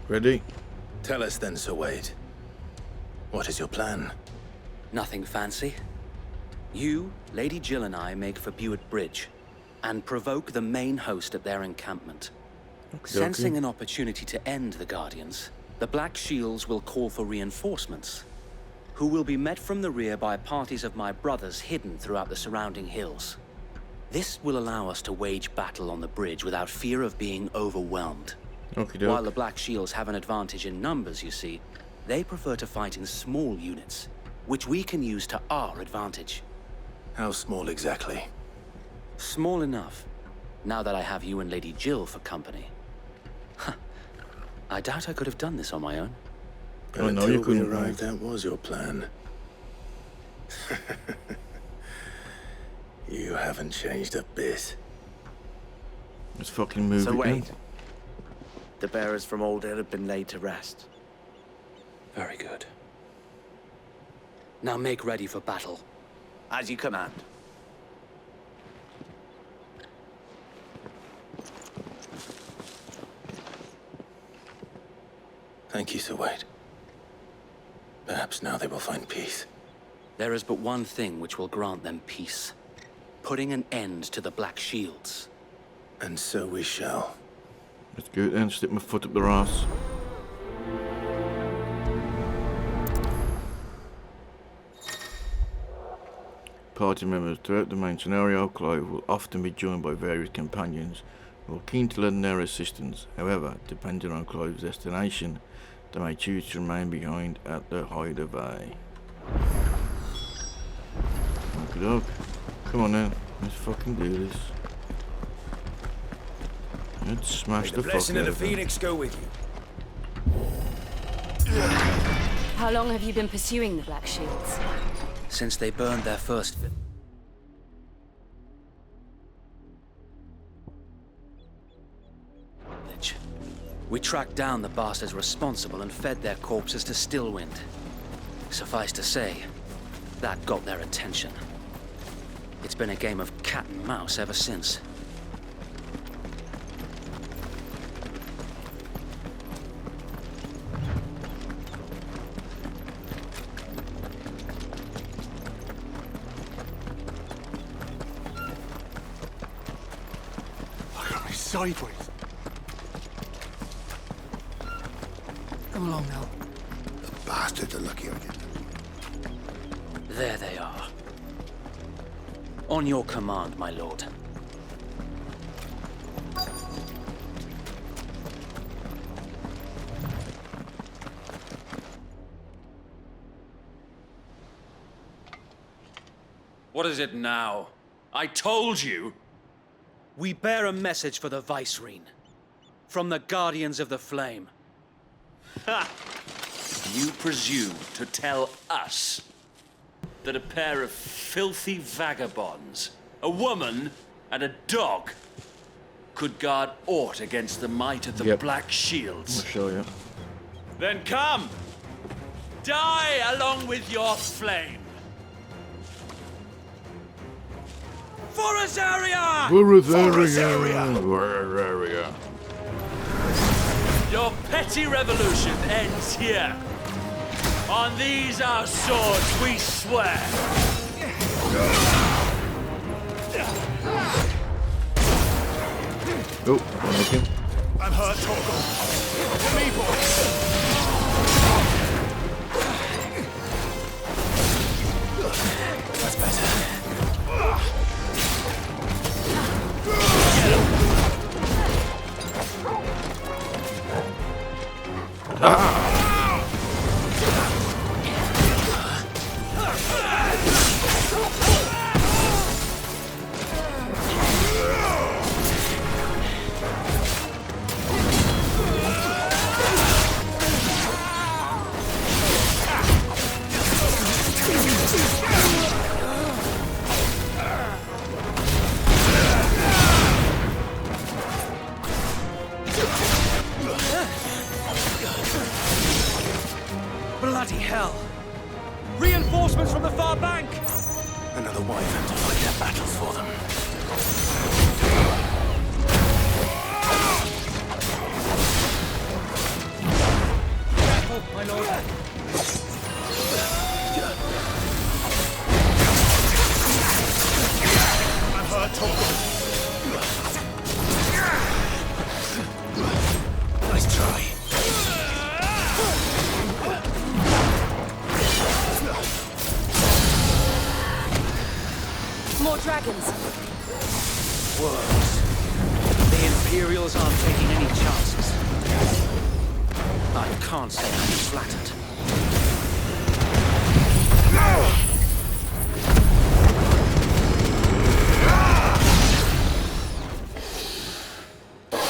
Ready? Tell us then, Sir Wade. What is your plan? Nothing fancy. You, Lady Jill and I make for Buick Bridge, and provoke the main host at their encampment. Sensing an opportunity to end the Guardians, the Black Shields will call for reinforcements, who will be met from the rear by parties of my brothers hidden throughout the surrounding hills. This will allow us to wage battle on the bridge without fear of being overwhelmed. While the Black Shields have an advantage in numbers, you see, they prefer to fight in small units, which we can use to our advantage. How small exactly? Small enough, now that I have you and Lady Jill for company. I doubt I could have done this on my own. But until we arrived, that was your plan. You haven't changed a bit. Let's fucking move So it wait. then. The bearers from Old Hill have been laid to rest. Very good. Now make ready for battle. As you command. Thank you, Sir Wade. Perhaps now they will find peace. There is but one thing which will grant them peace. Putting an end to the Black Shields. And so we shall. Let's go then, stick my foot up their ass. Party members throughout the main scenario, Clive will often be joined by various companions who are keen to lend their assistance. However, depending on Clive's destination, they may choose to remain behind at the hideaway. Okie doke. Come on then, let's fucking do this. Let's smash the fuck blessing out of the them. Phoenix go with you. How long have you been pursuing the Black Shields? Since they burned their first village. We tracked down the bastards responsible and fed their corpses to Stillwind. Suffice to say, that got their attention. It's been a game of cat and mouse ever since. Sideways. Come along now. The bastards are lucky I get them. There they are. On your command, my lord. What is it now? I told you! We bear a message for the Vicereine. From the Guardians of the Flame. Ha! You presume to tell us that a pair of filthy vagabonds, a woman and a dog, could guard aught against the might of the Black Shields? I'll show you. Then come! Die along with your flame! For Azaria! Azaria! Your petty revolution ends here. On these our swords we swear. Oh, I'm looking. I'm hurt, Torgal. Me, boy. That's better. Bloody hell! Reinforcements from the far bank! Another wyvern to fight their battles for them. Careful, my lord. I'm hurt, Torgal. Nice try. More dragons. Worms. The Imperials aren't taking any chances. I can't say I'm flattered.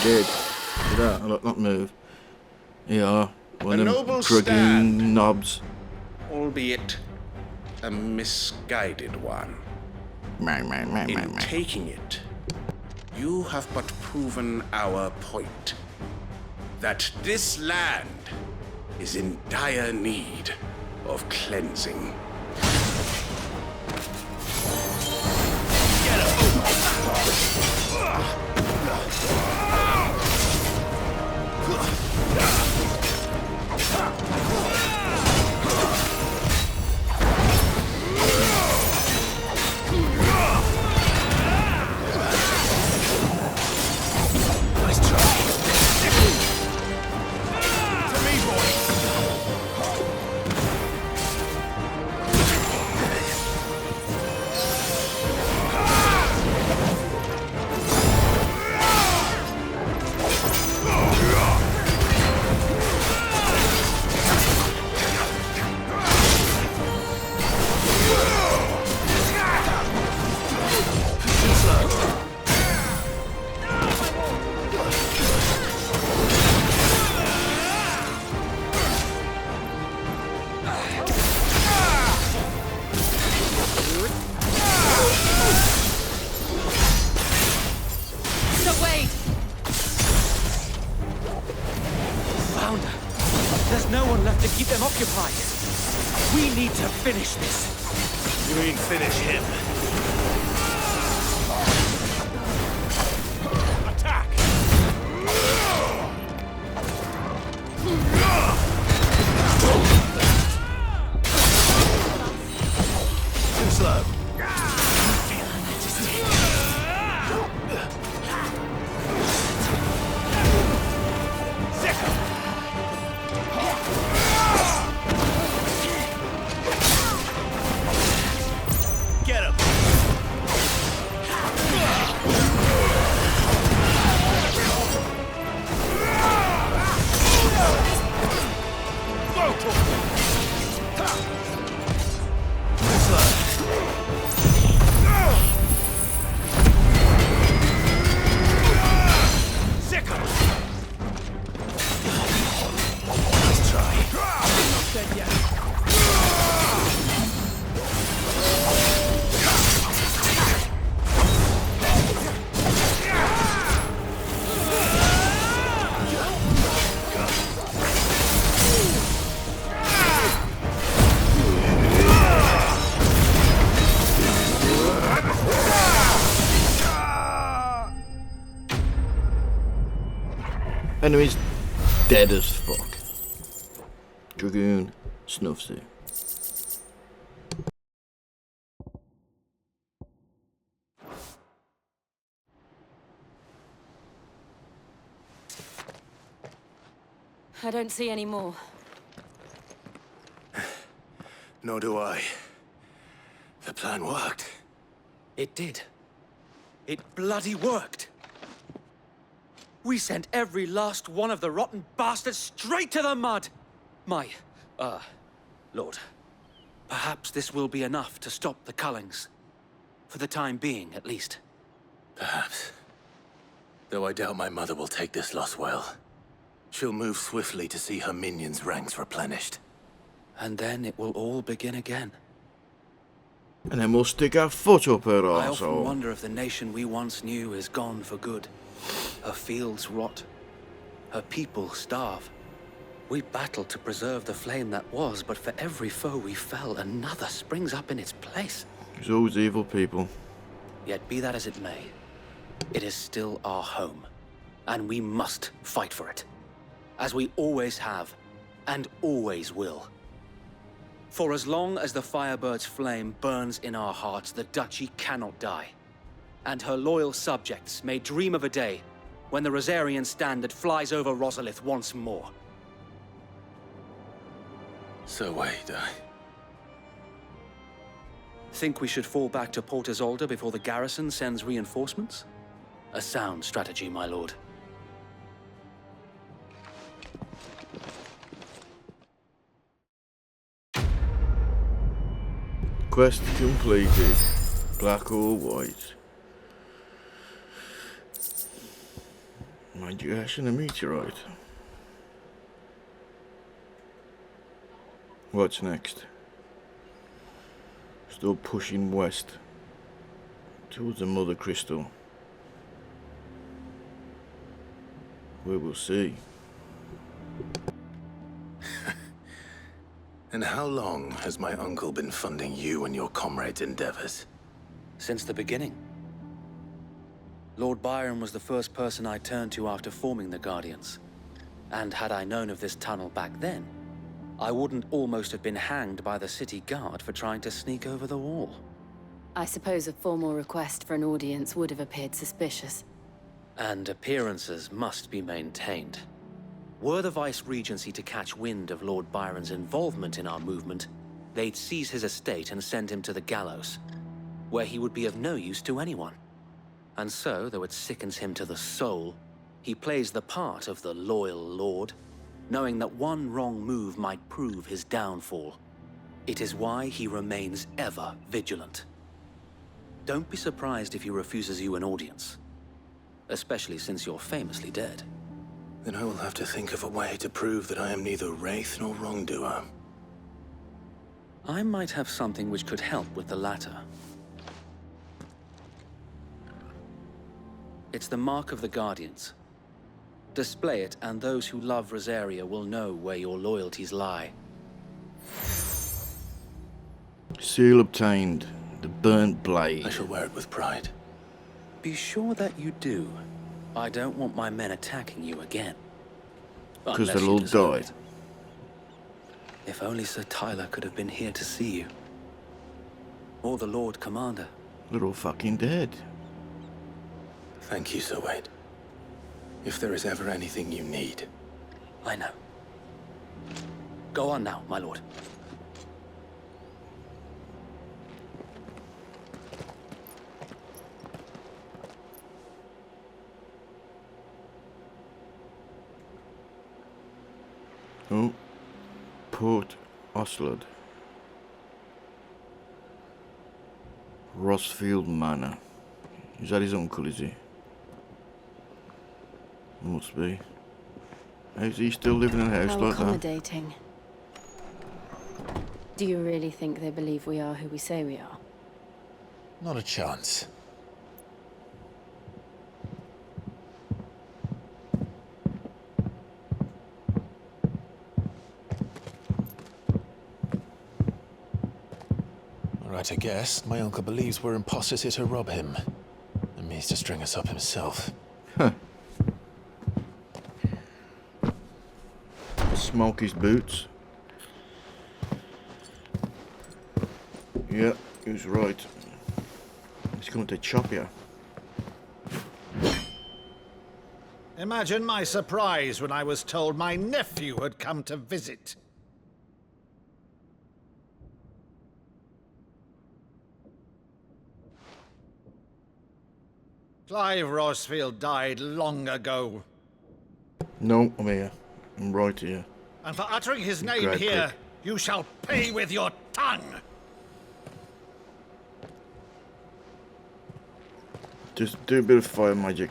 Dead. Look at that. Look, not move. Yeah, one A of noble them drugging stand. knobs. Albeit a misguided one. In taking it, you have but proven our point. That this land is in dire need of cleansing. finish this. You mean finish him? Attack! Too slow. Get him! Enemy's dead as fuck. Dragoon snuffs it. I don't see any more. Nor do I. The plan worked. It did. It bloody worked. We sent every last one of the rotten bastards straight to the mud! Lord. Perhaps this will be enough to stop the Cullings. For the time being, at least. Perhaps. Though I doubt my mother will take this loss well. She'll move swiftly to see her minions' ranks replenished. And then it will all begin again. And then we'll stick our foot up her I often arsehole. wonder if the nation we once knew is gone for good. Her fields rot. Her people starve. We battled to preserve the flame that was, but for every foe we fell, another springs up in its place. There's always evil people. Yet be that as it may, it is still our home, and we must fight for it. As we always have, and always will. For as long as the Firebird's flame burns in our hearts, the Duchy cannot die. And her loyal subjects may dream of a day when the Rosarian standard flies over Rosalith once more. So wait, Think we should fall back to Port Isolde before the garrison sends reinforcements? A sound strategy, my lord. Quest completed. Black or white. Mind you, ash and a meteorite. What's next? Still pushing west towards the Mother Crystal. We will see. And how long has my uncle been funding you and your comrades' endeavors? Since the beginning. Lord Byron was the first person I turned to after forming the Guardians. And had I known of this tunnel back then, I wouldn't almost have been hanged by the city guard for trying to sneak over the wall. I suppose a formal request for an audience would have appeared suspicious. And appearances must be maintained. Were the Vice-Regency to catch wind of Lord Byron's involvement in our movement, they'd seize his estate and send him to the gallows, where he would be of no use to anyone. And so, though it sickens him to the soul, he plays the part of the loyal lord, knowing that one wrong move might prove his downfall. It is why he remains ever vigilant. Don't be surprised if he refuses you an audience, especially since you're famously dead. Then I will have to think of a way to prove that I am neither wraith nor wrongdoer. I might have something which could help with the latter. It's the mark of the Guardians. Display it, and those who love Rosaria will know where your loyalties lie. Seal obtained. The burnt blade. I shall wear it with pride. Be sure that you do. I don't want my men attacking you again. Because Unless they'll you all deserve die. it. If only Sir Tyler could have been here to see you. Or the Lord Commander. They're all fucking dead. Thank you, Sir Wade. If there is ever anything you need. I know. Go on now, my lord. Oh, Port Oslard. Rossfield Manor. Is that his uncle, is he? Must be. How's he still living in a house How like that? accommodating. Do you really think they believe we are who we say we are? Not a chance. Right, I guess. My uncle believes we're imposters here to rob him. And means to string us up himself. Huh. Smoke his boots. Yeah, he was right. He's going to chop you. Imagine my surprise when I was told my nephew had come to visit. Clive Rossfield died long ago. No, I'm here. I'm right here. And for uttering his name Great here, prick. you shall pay with your tongue. Just do a bit of fire magic.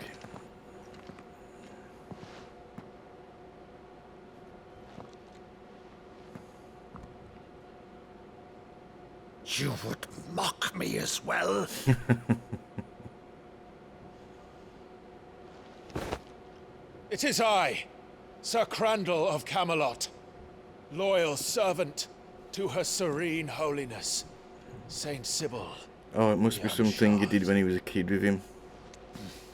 You would mock me as well. It is I, Sir Crandall of Camelot, loyal servant to her serene holiness, Saint Sybil. Oh, it must be something he did when he was a kid with him.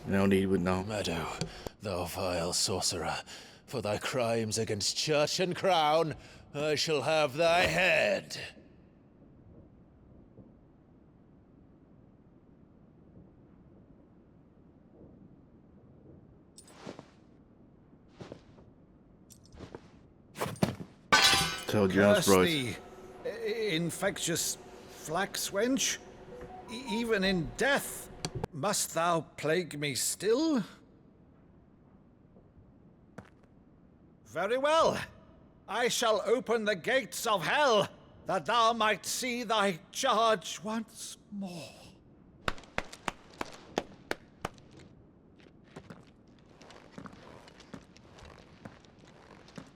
Now he would know. Meadow, thou vile sorcerer, for thy crimes against church and crown, I shall have thy head. Told you I was Curse right. thee, infectious flax wench. Even in death, must thou plague me still? Very well. I shall open the gates of hell, that thou might see thy charge once more.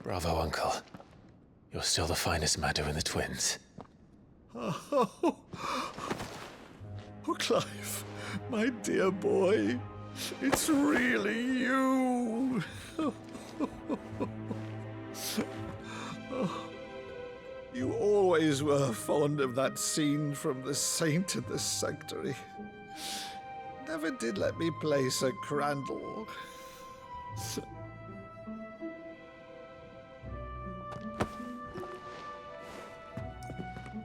Bravo, Uncle. You're still the finest Meadow in the twins. Oh, Clive, my dear boy, it's really you. You always were fond of that scene from The Saint in the Sanctuary. Never did let me play Sir Crandall.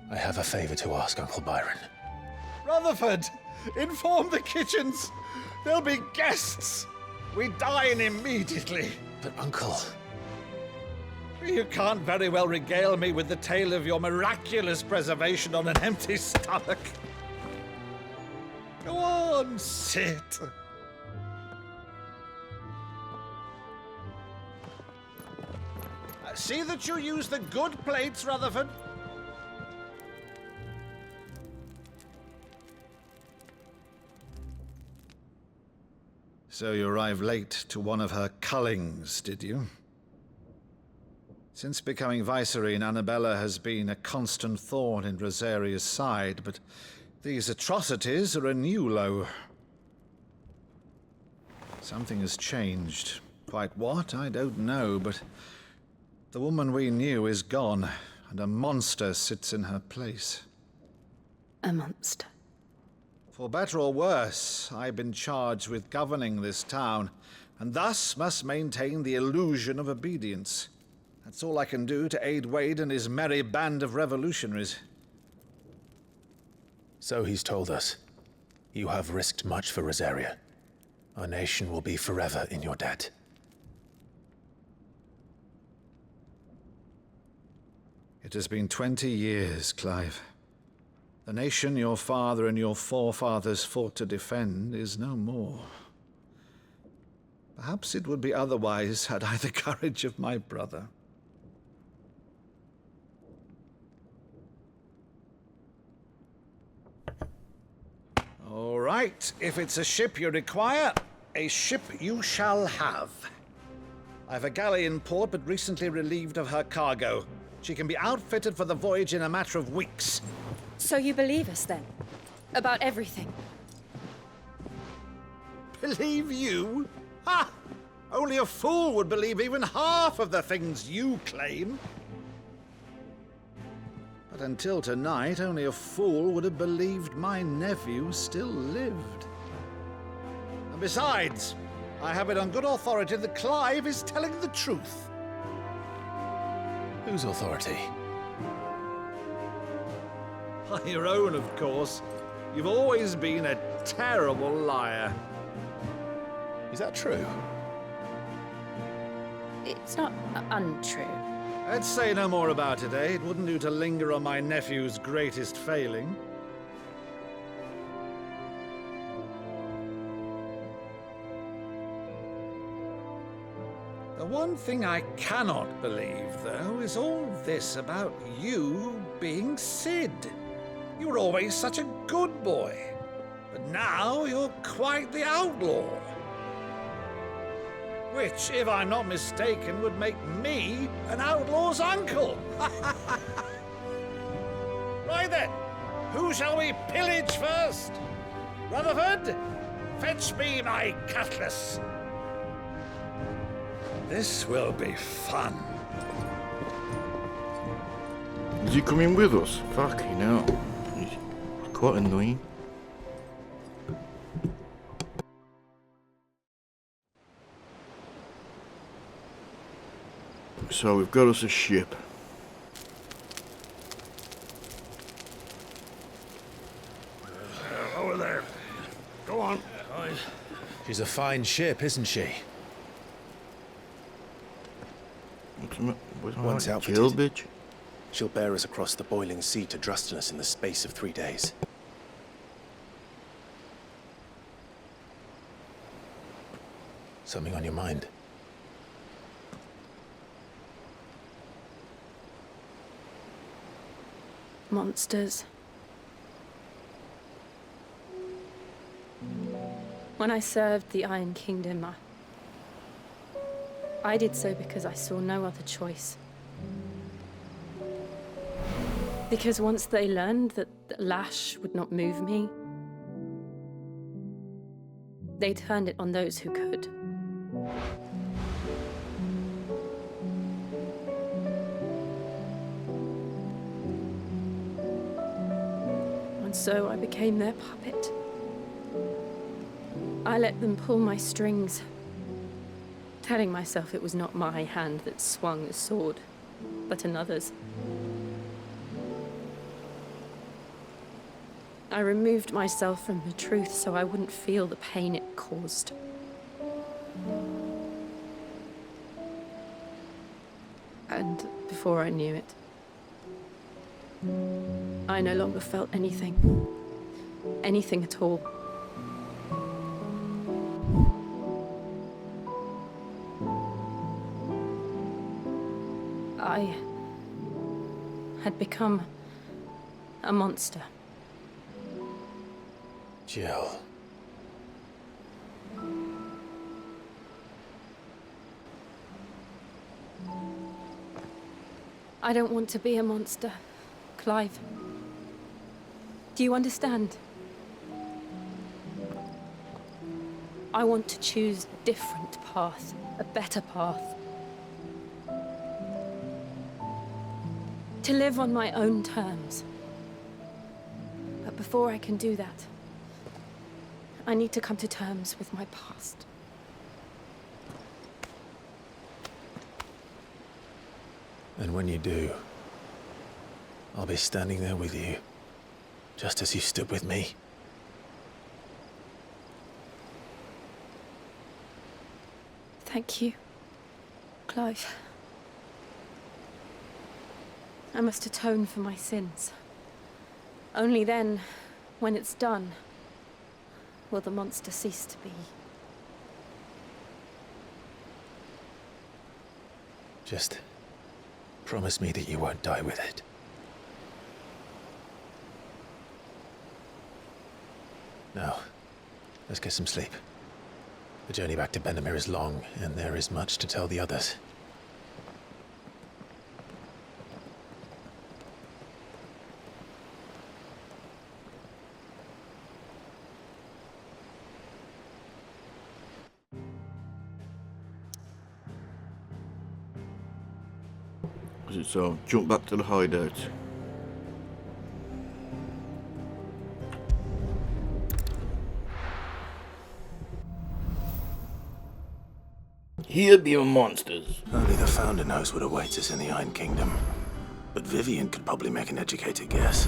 I have a favor to ask, Uncle Byron. Rutherford, inform the kitchens. There'll be guests. We dine immediately. But, Uncle... You can't very well regale me with the tale of your miraculous preservation on an empty stomach. Go on, sit. See that you use the good plates, Rutherford. So you arrived late to one of her cullings, did you? Since becoming Vicereine, Annabella has been a constant thorn in Rosaria's side, but these atrocities are a new low. Something has changed. Quite what, I don't know, but the woman we knew is gone, and a monster sits in her place. a monster. For better or worse, I've been charged with governing this town, and thus must maintain the illusion of obedience. That's all I can do to aid Wade and his merry band of revolutionaries. So he's told us. You have risked much for Rosaria. Our nation will be forever in your debt. It has been 20 years, Clive. The nation your father and your forefathers fought to defend is no more. Perhaps it would be otherwise had I the courage of my brother. All right, if it's a ship you require, a ship you shall have. I've a galley in port, but recently relieved of her cargo. She can be outfitted for the voyage in a matter of weeks. So you believe us, then? About everything? Believe you? Ha! Only a fool would believe even half of the things you claim. But until tonight, only a fool would have believed my nephew still lived. And besides, I have it on good authority that Clive is telling the truth. Whose authority? Your own, of course. You've always been a terrible liar. Is that true? It's not untrue. Let's say no more about it, eh? It wouldn't do to linger on my nephew's greatest failing. The one thing I cannot believe, though, is all this about you being Sid. You were always such a good boy, but now you're quite the outlaw. Which, if I'm not mistaken, would make me an outlaw's uncle. Right then, who shall we pillage first? Rutherford, fetch me my cutlass. This will be fun. Is he coming with us? Fucking hell. He's quite annoying. So we've got us a ship. Over there. Go on. She's a fine ship, isn't she? Once outfitted, bitch. She'll bear us across the boiling sea to Drustinus in the space of 3 days. Something on your mind? Monsters. When I served the Iron Kingdom, I did so because I saw no other choice. Because once they learned that the lash would not move me, they turned it on those who could. And so I became their puppet. I let them pull my strings, telling myself it was not my hand that swung the sword, but another's. I removed myself from the truth so I wouldn't feel the pain it caused. And before I knew it, I no longer felt anything. Anything at all. I had become a monster. Jill. I don't want to be a monster, Clive. Do you understand? I want to choose a different path, a better path. To live on my own terms. But before I can do that, I need to come to terms with my past. And when you do, I'll be standing there with you, just as you stood with me. Thank you, Clive. I must atone for my sins. Only then, when it's done, will the monster cease to be. Just promise me that you won't die with it. Now, let's get some sleep. The journey back to Benamir is long, and there is much to tell the others. So, jump back to the hideout. Here be your monsters. Only the Founder knows what awaits us in the Iron Kingdom. But Vivian could probably make an educated guess.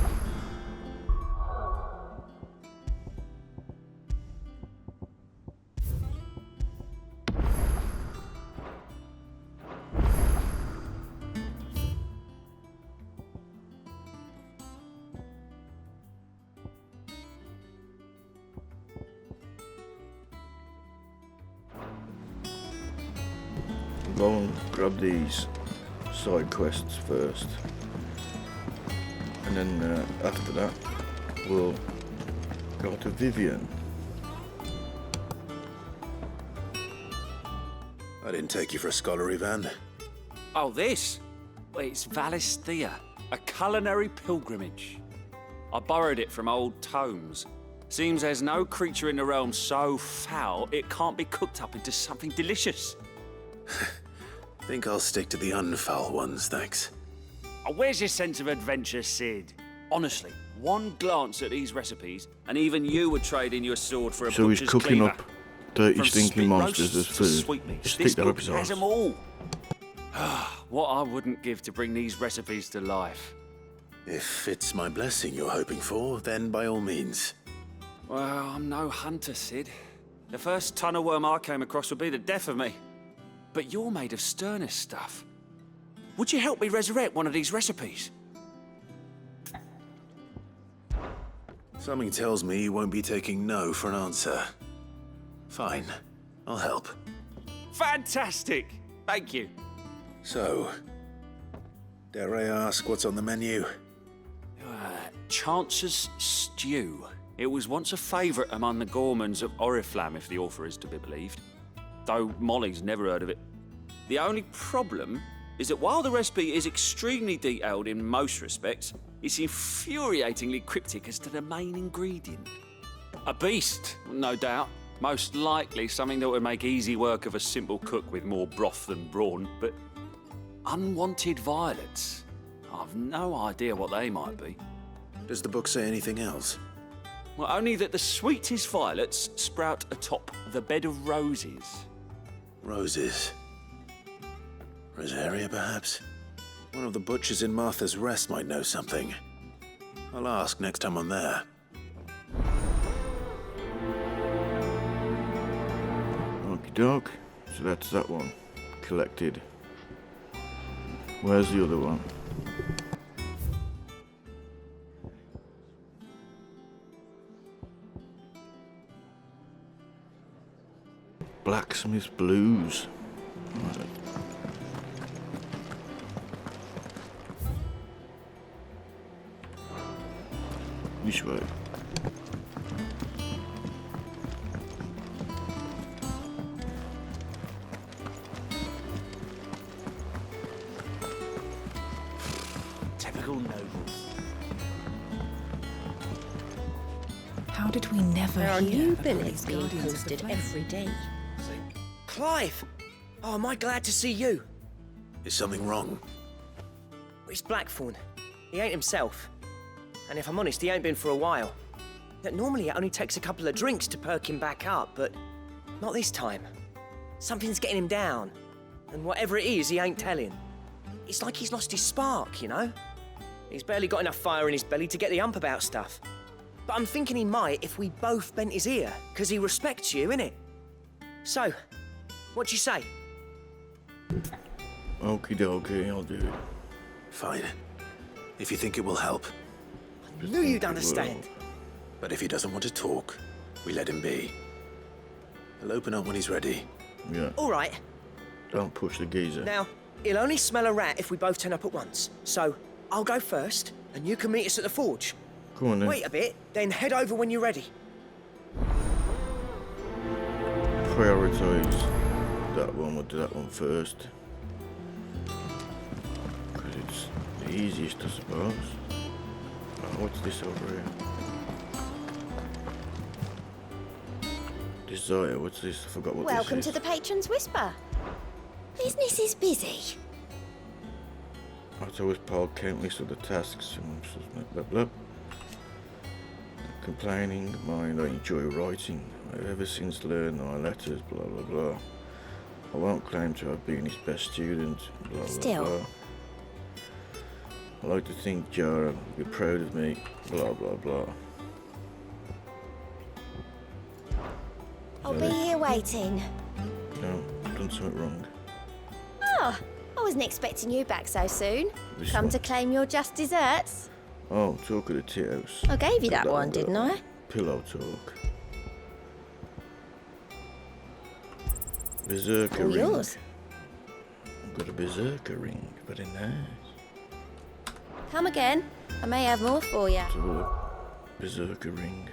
Go and grab these side quests first, and then after that we'll go to Vivian. I didn't take you for a scholarly van. Oh, this? Well, it's Valisthea, a culinary pilgrimage. I borrowed it from old tomes. Seems there's no creature in the realm so foul it can't be cooked up into something delicious. Think I'll stick to the unfoul ones, thanks. Oh, where's your sense of adventure, Sid? Honestly, one glance at these recipes, and even you would trade in your sword for a So he's butcher's cooking cleaver. up dirty, From stinking spit monsters roasts as to food. sweetmeats, Just this stick that up book his has arse. them all. What I wouldn't give to bring these recipes to life. If it's my blessing you're hoping for, then by all means. Well, I'm no hunter, Sid. The first tunnel worm I came across would be the death of me. But you're made of sterner stuff. Would you help me resurrect one of these recipes? Something tells me you won't be taking no for an answer. Fine, I'll help. Fantastic! Thank you. So, dare I ask what's on the menu? Chance's Stew. It was once a favourite among the gourmands of Oriflamme, if the author is to be believed. Though Molly's never heard of it. The only problem is that while the recipe is extremely detailed in most respects, it's infuriatingly cryptic as to the main ingredient. A beast, no doubt. Most likely something that would make easy work of a simple cook with more broth than brawn, but unwanted violets. I've no idea what they might be. Does the book say anything else? Well, only that the sweetest violets sprout atop the bed of roses. Roses. Rosaria, perhaps? One of the butchers in Martha's Rest might know something. I'll ask next time I'm there. Okie doke. So that's that one. Collected. Where's the other one? Blacksmith's Blues. Right. Which way? Typical nobles. How did we never There are hear new of billets these being Guardians of the posted Flame? every day. Clive! Oh, am I glad to see you? Is something wrong? It's Blackthorn. He ain't himself. And if I'm honest, he ain't been for a while. Normally it only takes a couple of drinks to perk him back up, but not this time. Something's getting him down. And whatever it is, he ain't telling. It's like he's lost his spark, you know? He's barely got enough fire in his belly to get the ump about stuff. But I'm thinking he might if we both bent his ear, because he respects you, innit? So, what you say? Okie dokie, I'll do it. Fine. If you think it will help. I knew you'd understand. But if he doesn't want to talk, we let him be. He'll open up when he's ready. Yeah. All right. Don't push the geezer. Now, he'll only smell a rat if we both turn up at once. So, I'll go first, and you can meet us at the forge. Go on then. Wait a bit, then head over when you're ready. Prioritise that one. We'll do that one first. Because it's the easiest, I suppose. Oh, what's this over here? Desire, what's this? I forgot what Welcome this to is. the Patron's Whisper. Business is busy. I've always piled count list of the tasks. Blah, blah. Complaining, mind, I enjoy writing. I've ever since learned my letters, blah blah blah. I won't claim to have been his best student, blah Still. blah blah. I like to think Jara will be proud of me, blah blah blah. I'll be here waiting. No, I've done something wrong. Oh, I wasn't expecting you back so soon. This Come one. to claim your just desserts. Oh, talk of the tea house. I gave you that Got one, didn't I? Pillow talk. Berserker All ring. yours. I've got a berserker ring, very nice. Come again. I may have more for you. So, berserker ring.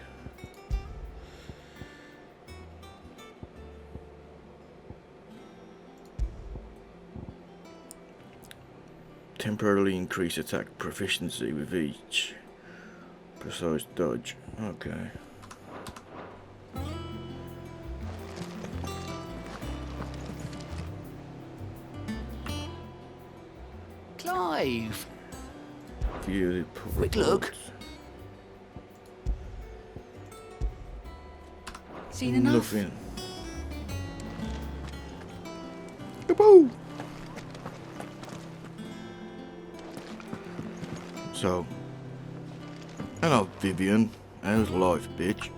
Temporarily increase attack proficiency with each. Precise dodge. Okay. Clive! View the public Quick look. reports. Seen enough? Nothing. Boo! So, hello Vivian, how's life, bitch?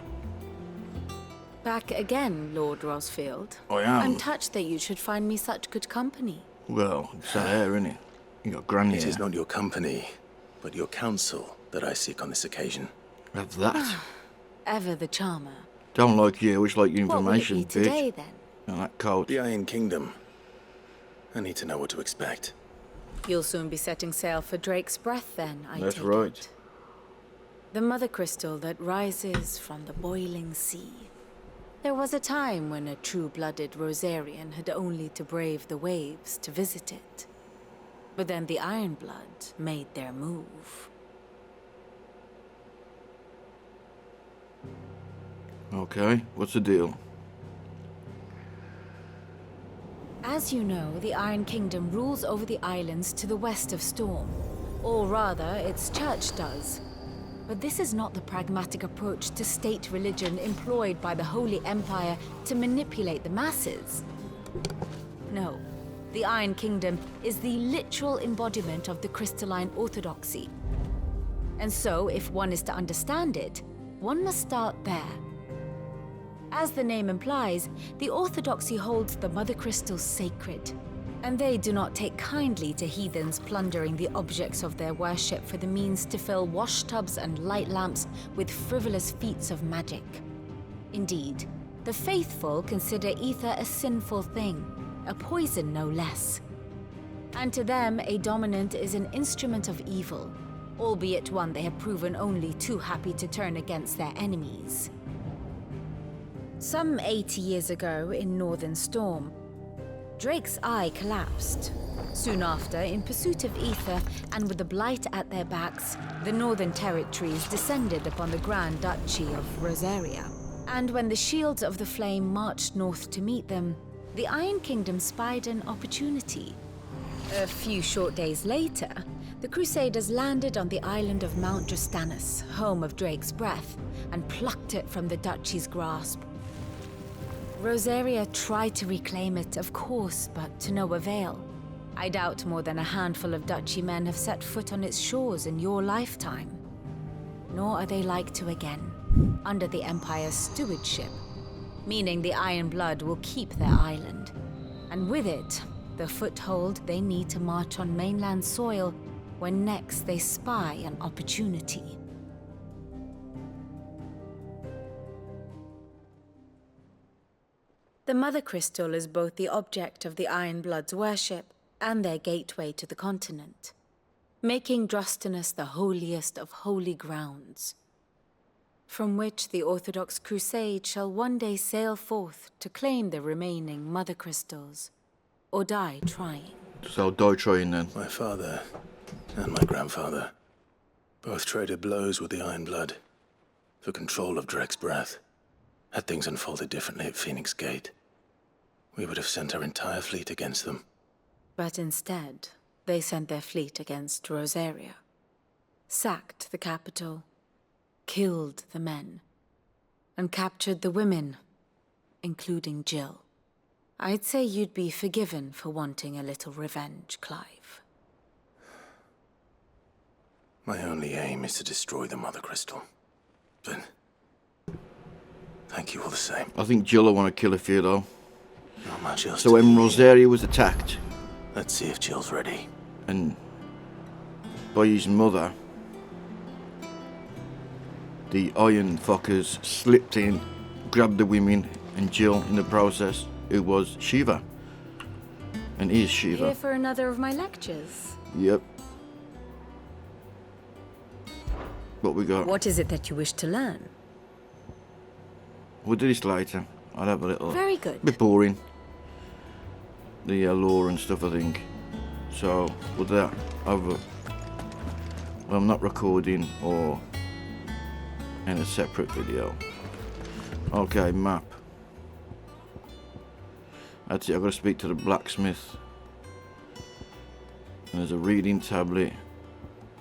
Back again, Lord Rosfield. I am. I'm touched that you should find me such good company. Well, it's that hair, innit? You got granny It hair. is not your company, but your counsel that I seek on this occasion. Have that. Ever the charmer. Don't like you, wish like your What will it information, be today, bitch. then? And that coat. The Iron Kingdom. I need to know what to expect. You'll soon be setting sail for Drake's Breath, then, I That's take right. it. The mother crystal that rises from the boiling sea. There was a time when a true-blooded Rosarian had only to brave the waves to visit it. But then the Ironblood made their move. Okay, what's the deal? As you know, the Iron Kingdom rules over the islands to the west of Storm. Or rather, its church does. But this is not the pragmatic approach to state religion employed by the Holy Empire to manipulate the masses. No, the Iron Kingdom is the literal embodiment of the crystalline orthodoxy. And so, if one is to understand it, one must start there. As the name implies, the orthodoxy holds the Mother Crystals sacred, and they do not take kindly to heathens plundering the objects of their worship for the means to fill washtubs and light lamps with frivolous feats of magic. Indeed, the faithful consider ether a sinful thing, a poison no less. And to them, a dominant is an instrument of evil, albeit one they have proven only too happy to turn against their enemies. Some 80 years ago, in Northern Storm, Drake's eye collapsed. Soon after, in pursuit of ether, and with the Blight at their backs, the Northern Territories descended upon the Grand Duchy of Rosaria. And when the Shields of the Flame marched north to meet them, the Iron Kingdom spied an opportunity. A few short days later, The Crusaders landed on the island of Mount Justanus, home of Drake's Breath, and plucked it from the Duchy's grasp. Rosaria tried to reclaim it, of course, but to no avail. I doubt more than a handful of Duchy men have set foot on its shores in your lifetime. Nor are they like to again, under the Empire's stewardship, meaning the Iron Blood will keep their island. And with it, the foothold they need to march on mainland soil when next they spy an opportunity. The Mother Crystal is both the object of the Iron Blood's worship and their gateway to the continent, making Drostanus the holiest of holy grounds, from which the Orthodox Crusade shall one day sail forth to claim the remaining Mother Crystals, or die trying. So die trying then. My father and my grandfather both traded blows with the Iron Blood for control of Drake's Breath. Had things unfolded differently at Phoenix Gate, we would have sent our entire fleet against them. But instead, they sent their fleet against Rosaria, sacked the capital, killed the men, and captured the women, including Jill. I'd say you'd be forgiven for wanting a little revenge, Clive. My only aim is to destroy the Mother Crystal. But thank you all the same. I think Jill will want to kill a few though. Not much else. So when Rosaria was attacked, let's see if Jill's ready. And by his mother, the Iron Fuckers slipped in, grabbed the women, and Jill in the process, who was Shiva. And is Shiva. Here for another of my lectures? Yep. What we got? What is it that you wish to learn? We'll do this later. I'll have a little... Very good. Bit boring. The lore and stuff, I think. So, with that, well, I'm not recording or in a separate video. Okay, map. That's it, I've got to speak to the blacksmith. And there's a reading tablet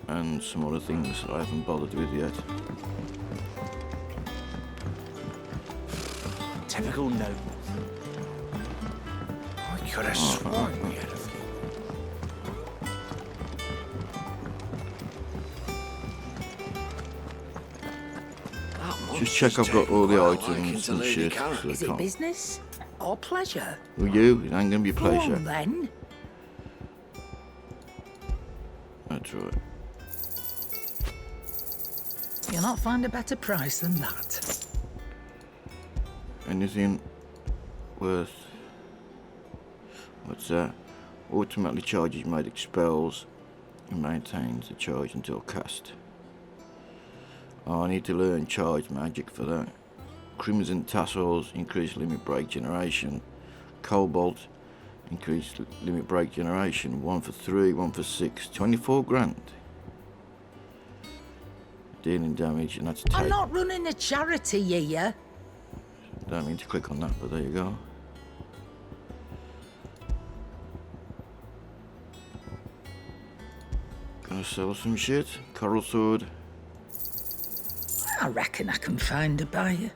and some other things I haven't bothered with yet. Typical noble. I could have sworn we had a few. Just check I've got all the items and shit. So Is it business or pleasure? Will you? It ain't gonna be a pleasure. Go on, then. That's right. You'll not find a better price than that. Anything worth... What's that? Automatically charges made expels and maintains the charge until cast. Oh, I need to learn charge magic for that. Crimson tassels, increase limit break generation. Cobalt, increase limit break generation. 1 for 3, 1 for 6. 24 grand. Dealing damage, and that's I'm take. not running a charity here. Don't mean to click on that, but there you go. Gonna sell some shit. Coral sword. I reckon I can find a buyer.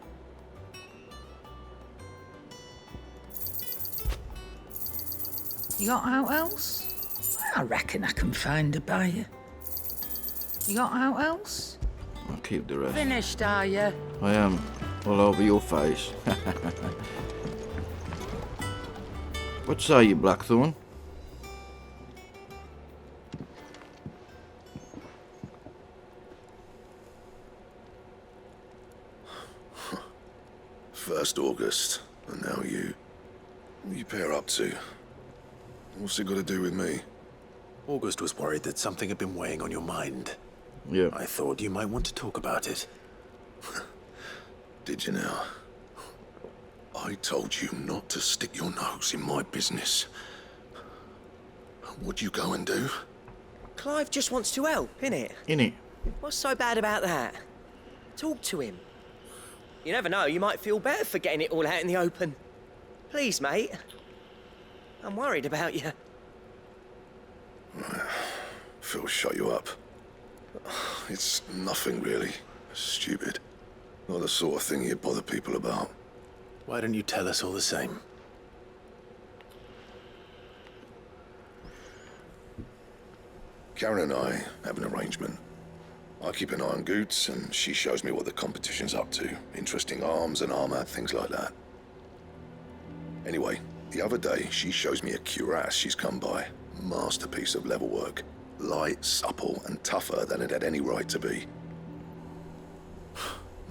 You got out else? I reckon I can find a buyer. You got out else? I'll keep the rest. Finished, are you? I am. All over your face. What say you, Blackthorn? First August, and now you. What are you pair up to? What's it got to do with me? August was worried that something had been weighing on your mind. Yeah. I thought you might want to talk about it. Did you now? I told you not to stick your nose in my business. What'd you go and do? Clive just wants to help, innit? Innit? What's so bad about that? Talk to him. You never know, you might feel better for getting it all out in the open. Please, mate. I'm worried about you. if it'll shut you up. It's nothing really. Stupid. Not the sort of thing you bother people about. Why don't you tell us all the same? Karen and I have an arrangement. I keep an eye on Goots, and she shows me what the competition's up to. Interesting arms and armor, things like that. Anyway, the other day, she shows me a cuirass she's come by. Masterpiece of level work. Light, supple, and tougher than it had any right to be.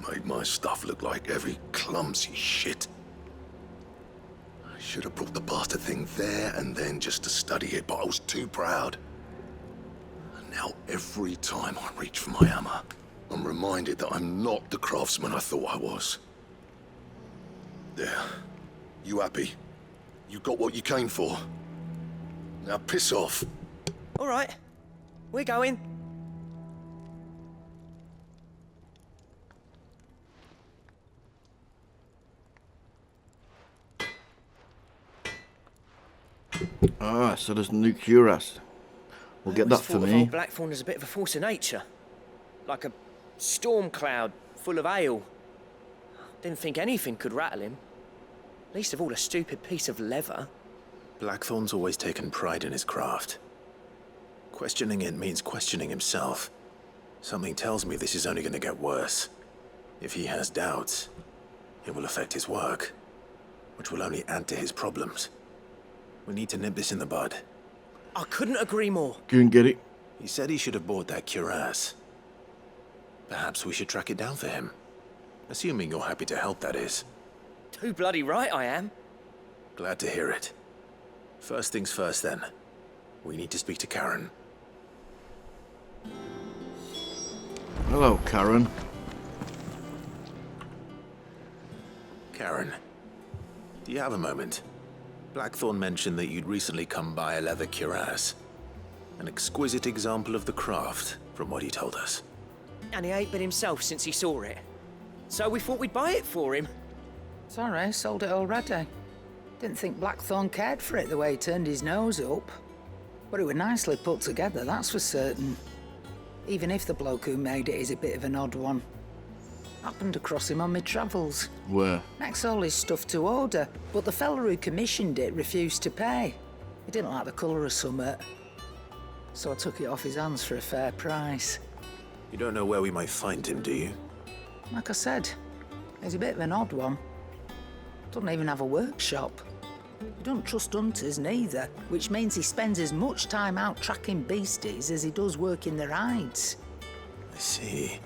Made my stuff look like every clumsy shit. I should have brought the bastard thing there and then just to study it, but I was too proud. Now, every time I reach for my hammer, I'm reminded that I'm not the craftsman I thought I was. There. You happy? You got what you came for. Now piss off. All right. We're going. Ah, so there's new cuirass. We'll get that for me. Old Blackthorn is a bit of a force of nature. Like a storm cloud full of hail. Didn't think anything could rattle him. Least of all a stupid piece of leather. Blackthorn's always taken pride in his craft. Questioning it means questioning himself. Something tells me this is only going to get worse. If he has doubts, it will affect his work, which will only add to his problems. We need to nip this in the bud. I couldn't agree more. Go and get it. He said he should have bought that cuirass. Perhaps we should track it down for him. Assuming you're happy to help, that is. Too bloody right I am. Glad to hear it. First things first, then. We need to speak to Karen. Hello, Karen. Karen, do you have a moment? Blackthorn mentioned that you'd recently come by a leather cuirass. An exquisite example of the craft, from what he told us. And he ain't been himself since he saw it. So we thought we'd buy it for him. Sorry, sold it already. Didn't think Blackthorn cared for it the way he turned his nose up. But it was nicely put together, that's for certain. Even if the bloke who made it is a bit of an odd one. Happened across him on my travels. Where? Makes all his stuff to order, but the fella who commissioned it refused to pay. He didn't like the colour of summit. So I took it off his hands for a fair price. You don't know where we might find him, do you? Like I said, he's a bit of an odd one. Doesn't even have a workshop. He don't trust hunters neither, which means he spends as much time out tracking beasties as he does working their hides. I see.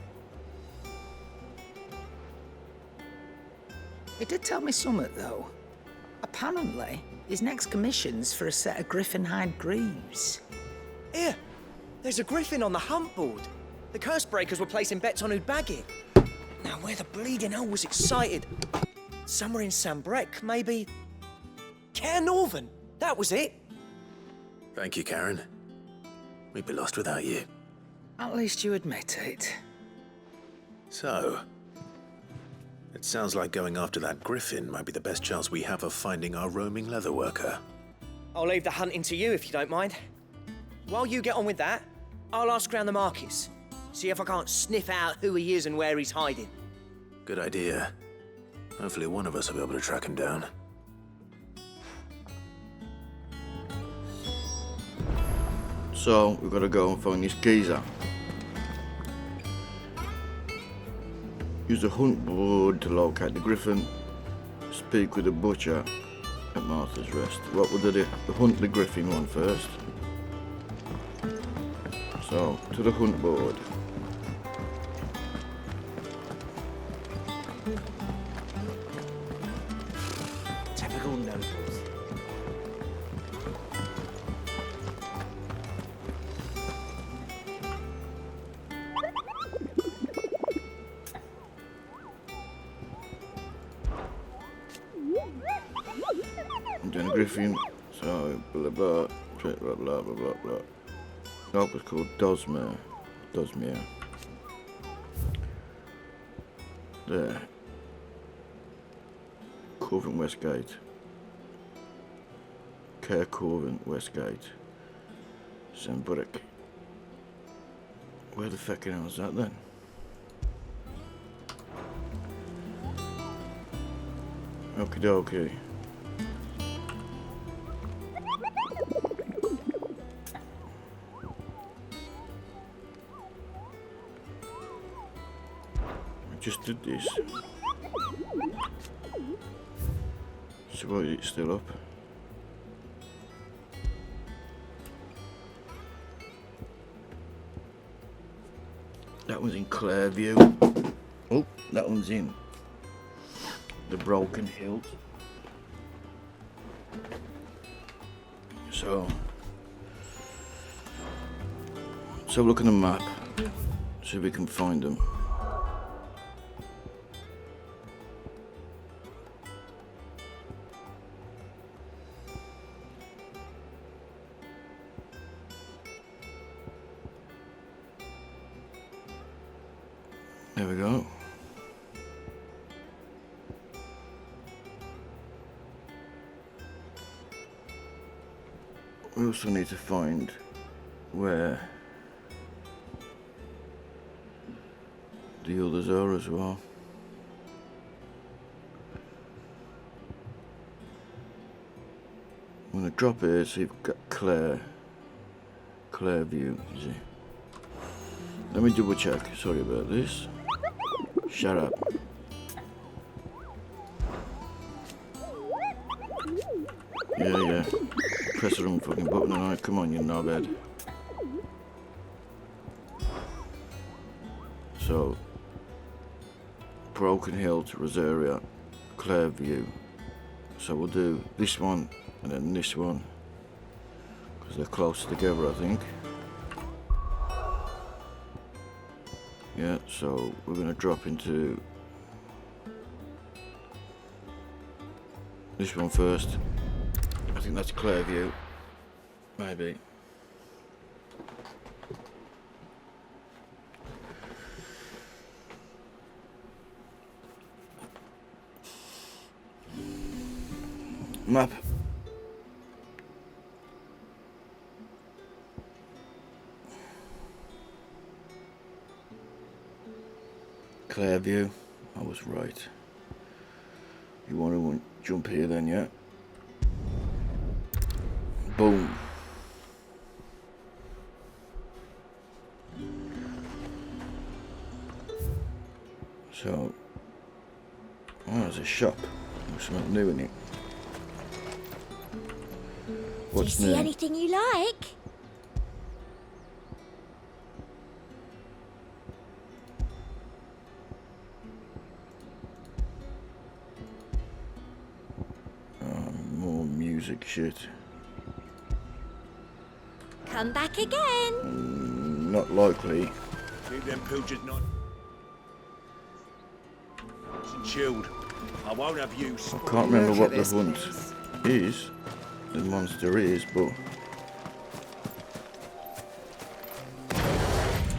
He did tell me something, though. Apparently, his next commission's for a set of griffin hide greaves. Here, there's a griffin on the hunt board. The curse breakers were placing bets on who'd bag it. Now, where the bleeding hell was excited? Somewhere in Sambrec, maybe. Care Northern, that was it. Thank you, Karen. We'd be lost without you. At least you admit it. So, it sounds like going after that griffin might be the best chance we have of finding our roaming leatherworker. I'll leave the hunting to you if you don't mind. While you get on with that, I'll ask around the markets. See if I can't sniff out who he is and where he's hiding. Good idea. Hopefully one of us will be able to track him down. So, we've got to go and find this geezer. Use the hunt board to locate the griffin. Speak with the butcher at Martha's Rest. What would they do? Hunt the griffin one first. So, to the hunt board. Typical nobles. I'm doing a griffin. So, blah blah blah blah blah blah blah. Dog was called Dosmer. Dosmer. There. Corvin Westgate. Care Corvin Westgate. Sambrec. Where the fucking hell is that then? Okie dokie. I just did this. So why is it still up? That one's in Clairview. Oh, that one's in the Broken Hilt. So look at the map, see if we can find them. There we go. We also need to find where the others are as well. I'm going to drop here so you've got clear view, is it? Let me double check, sorry about this. Shut up. Yeah. Press the wrong fucking button and I come on, you knobhead. So Broken Hill to Rosaria, Clairview. So we'll do this one and then this one because they're close together, I think. Yeah, so we're going to drop into this one first. I think that's Clairview, maybe. Map. Clairview, I was right. You want to jump here then, yeah? Boom. So, oh, there's a shop. There's something new in it. What's Do you new? see anything you like? More music shit. Come back again. Not likely. Keep them pilchards not chilled. I won't have you. I can't remember what the hunt is. The monster is, but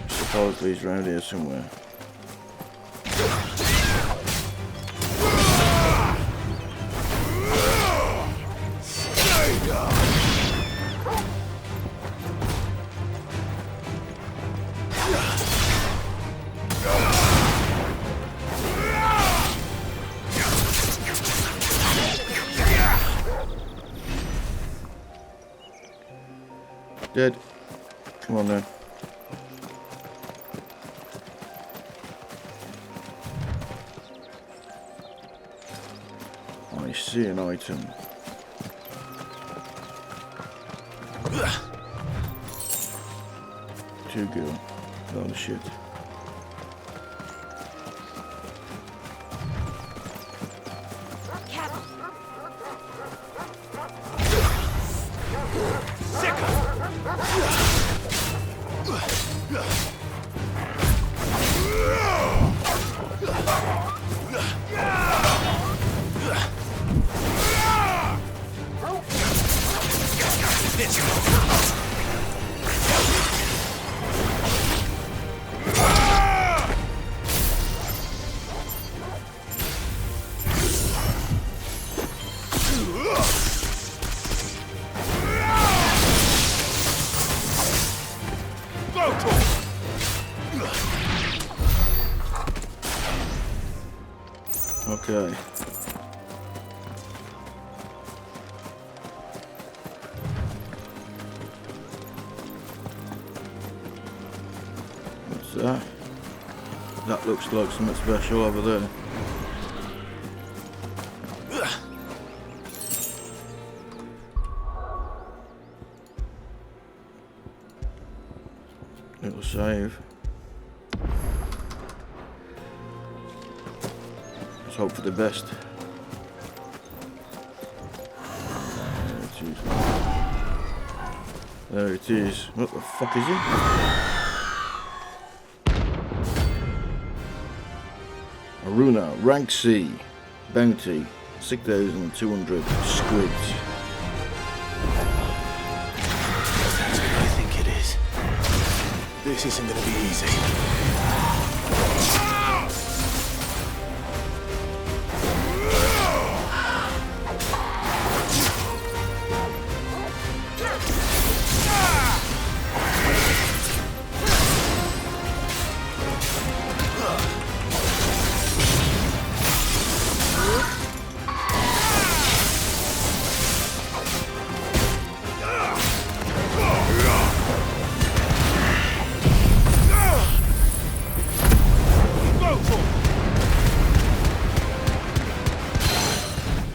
supposedly he's around here somewhere. Dead. Come on then. I see an item. Too good. Load of shit. Okay. What's that? That looks like something special over there. Little save. Let's hope for the best. There it is. What the fuck is it? Aruna, rank C, bounty, 6,200 squids. That's what I think it is. This isn't gonna be easy.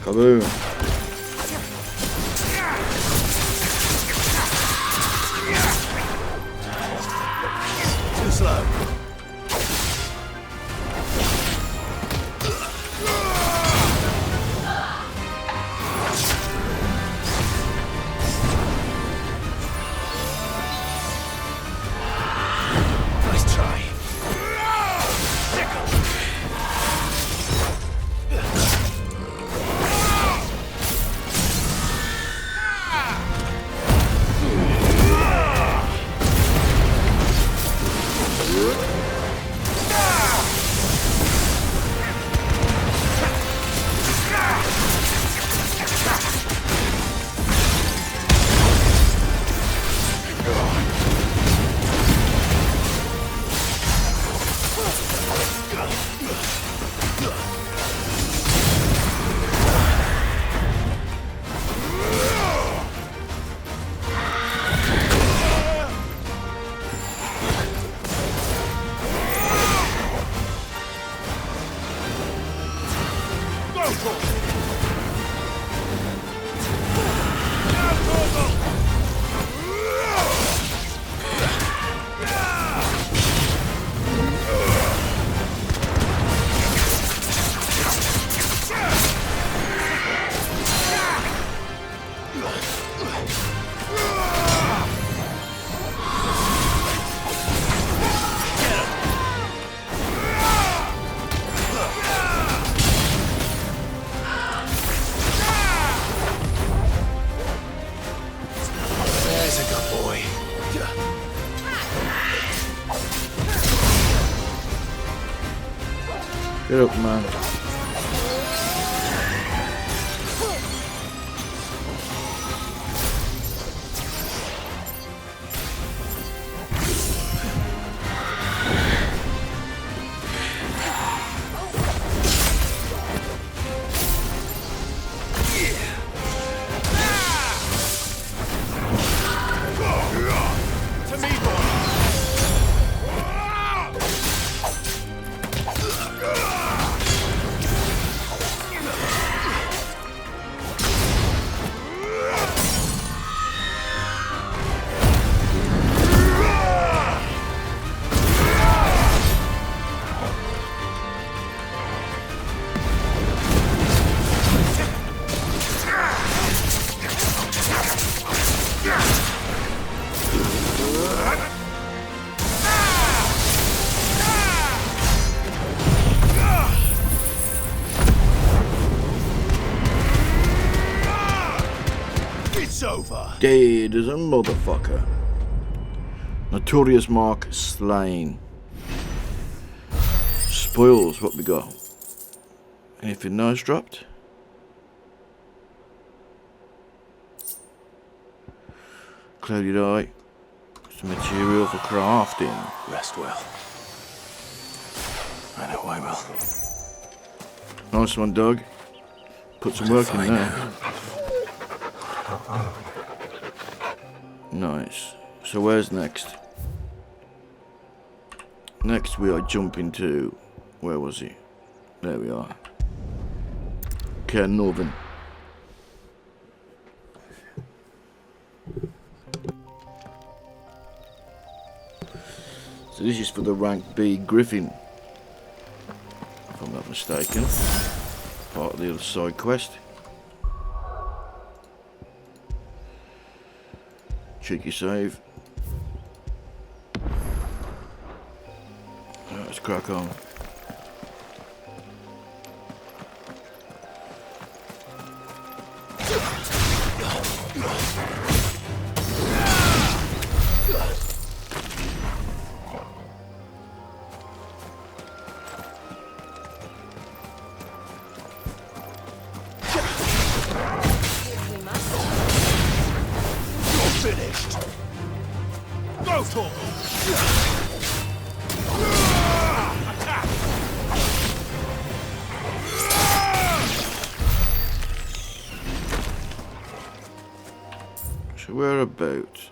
Kaboom. Too slow. Nice try. Get up, man. Dead as a motherfucker. Notorious mark slain. Spoils what we got. Anything nice dropped? Clouded eye. Some material for crafting. Rest well. I know I will. Nice one, Doug. Put some work in there. Nice. So where's next? Next we are jumping to... Where was he? There we are. Cair Northern. So this is for the rank B Griffin, if I'm not mistaken. Part of the other side quest. Cheeky save. Let's crack on. Finished. Go, Torgal! Attack! So whereabouts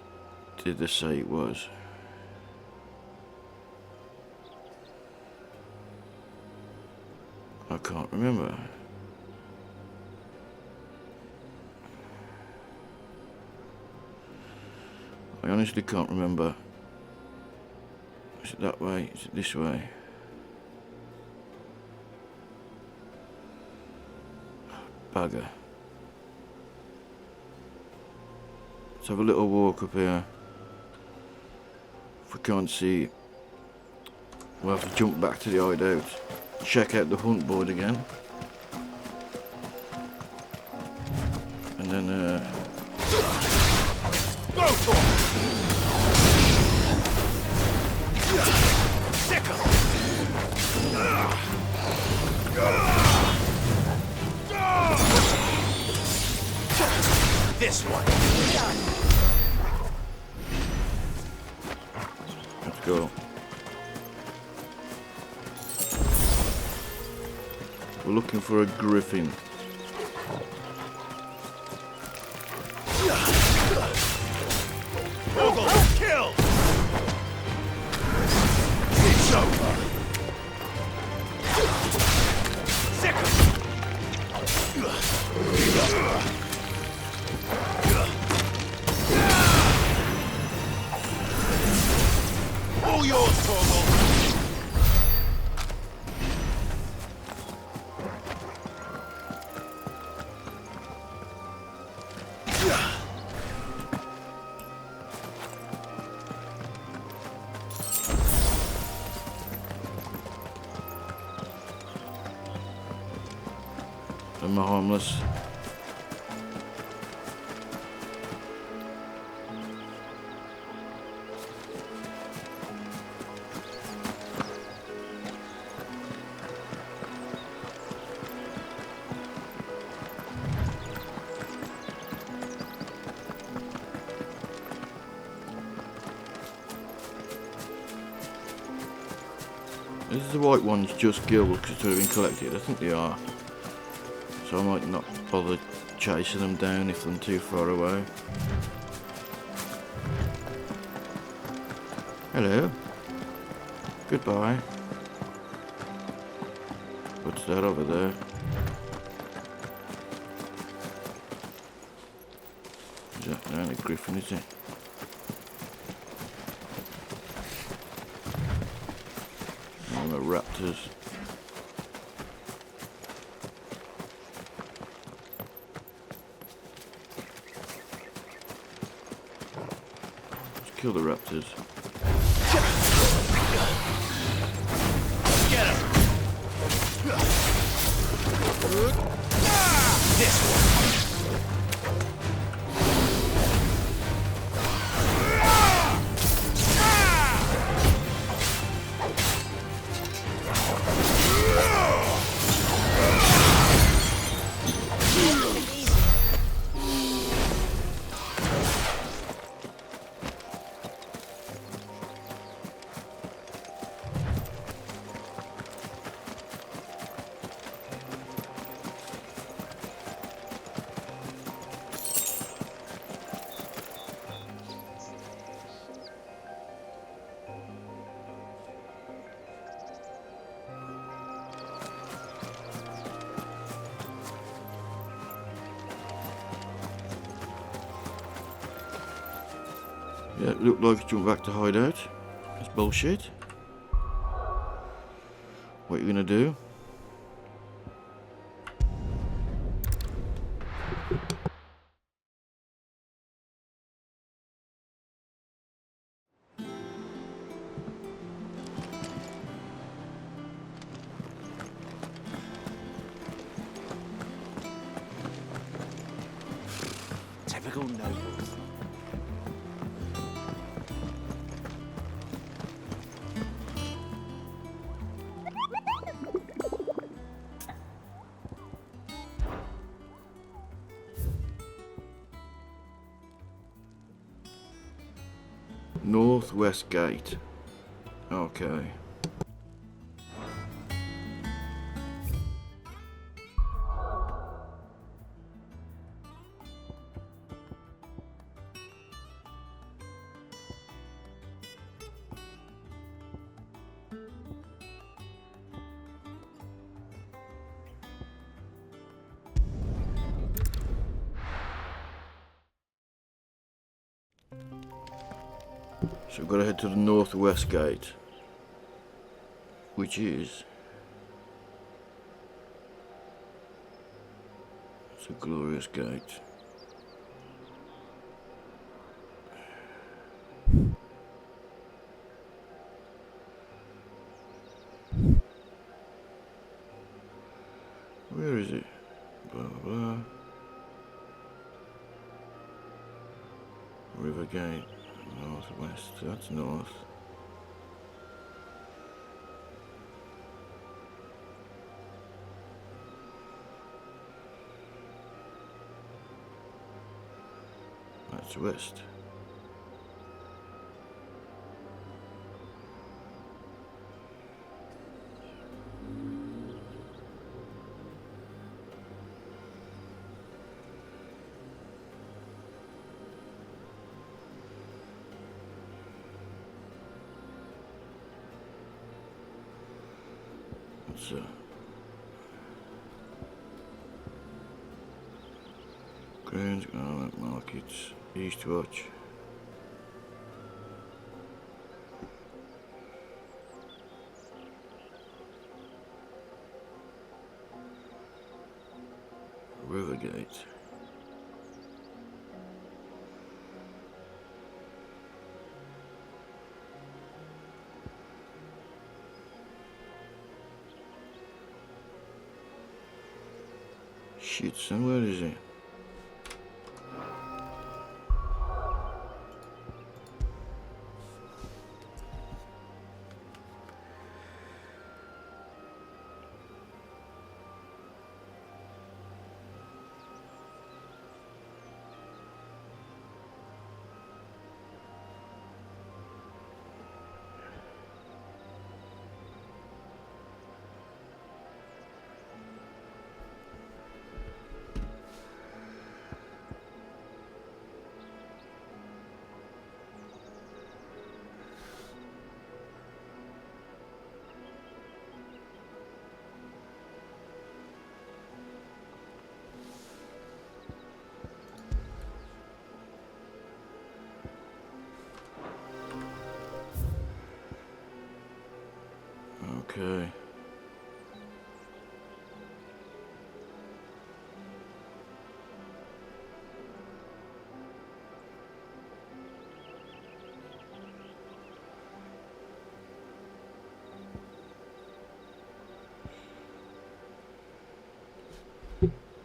did they say it was? I can't remember. I honestly can't remember. Is it that way? Is it this way? Bugger. Let's have a little walk up here. If we can't see it, we'll have to jump back to the hideout. Check out the hunt board again. And then Go for it! Sickle! This one! let's go. We're looking for a griffin. Kill! It's over! Sickle! All yours, Torgal! I'm harmless. Is the white ones just gills because they've been collected? I think they are. So I might not bother chasing them down if they're too far away. Hello. Goodbye. What's that over there? Is that not a griffin, is it? No, the raptors. Kill the raptors. Get him! This one! Yeah, it looked like it's jumped back to hideout. That's bullshit. What are you gonna do? Typical nobles. Northwest gate. Okay. So we've got to head to the northwest gate, which is... It's a glorious gate. Where is it? Blah, blah, blah. River gate. Northwest, that's north. That's west. So, Grounds, Garment Markets, Eastwatch. Rivergate. Shit, son, where is it? Okay.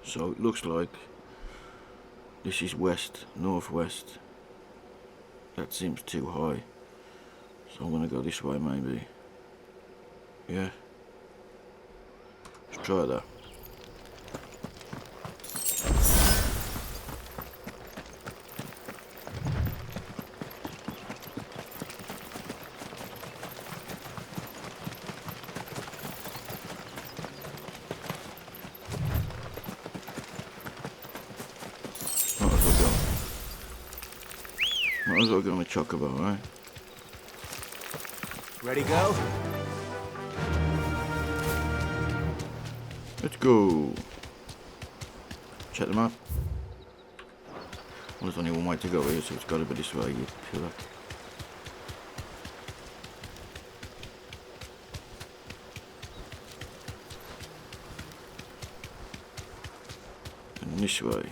So it looks like this is west, northwest. That seems too high. So I'm gonna go this way maybe. Yeah. Let's try that. Might as well go on a chocobo, right? Ready, go? Let's go. Check them out. There's only one way to go here, so it's got to be this way, you pillar. And this way.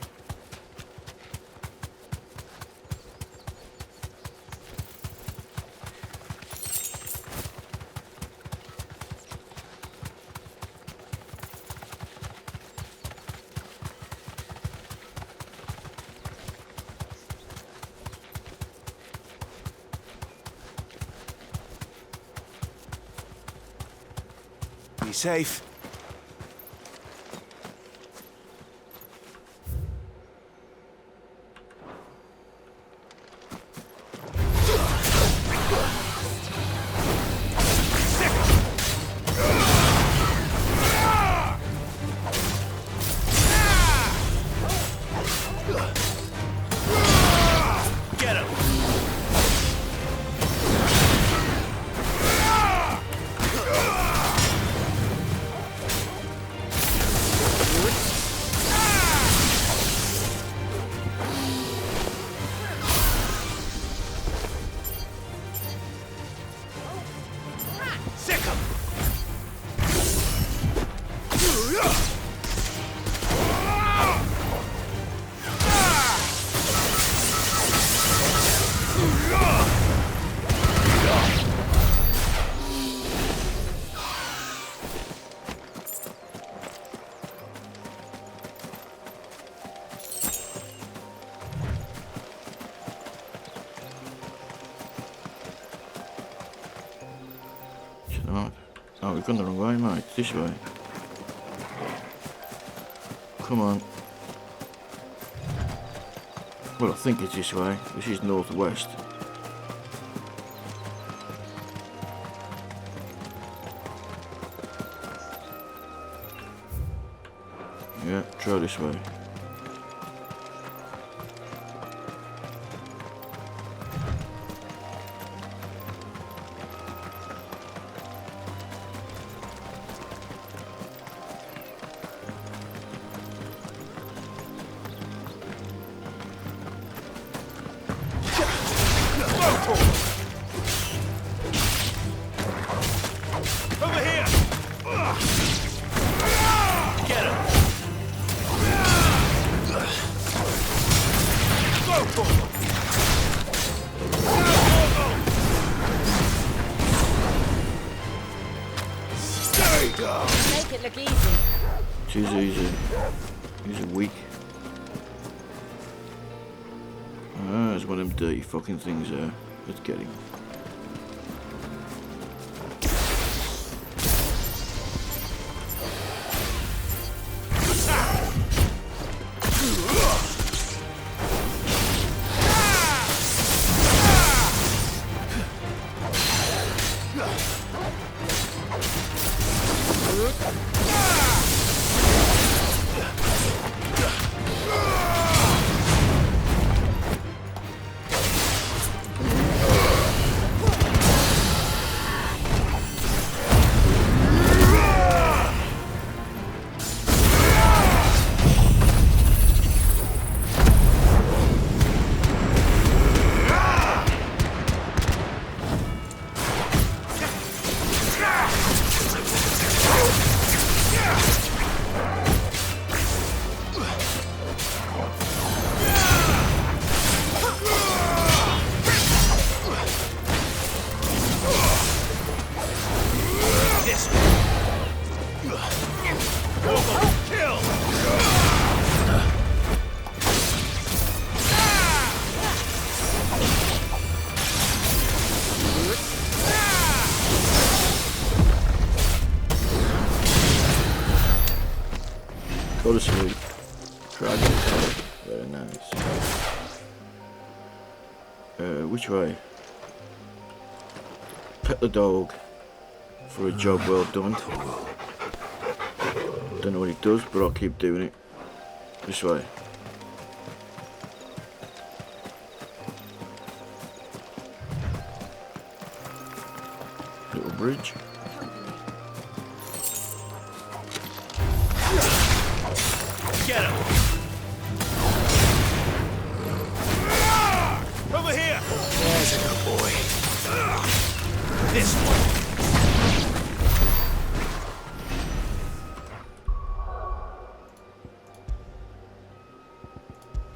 Be safe. Get him! Sick him! Oh, we've gone the wrong way, mate. This way. Come on. Well, I think it's this way. This is northwest. Yeah, try this way. Over here! Get him! Go for him! Stay down! Make it look easy. She's easy. He's weak. Ah, there's one of them dirty fucking things there. Let's get him. Go to sleep. Try to sleep. Very nice. Which way? Pet the dog for a job well done. Don't know what it does, but I'll keep doing it. This way. Little bridge. Get him! this one.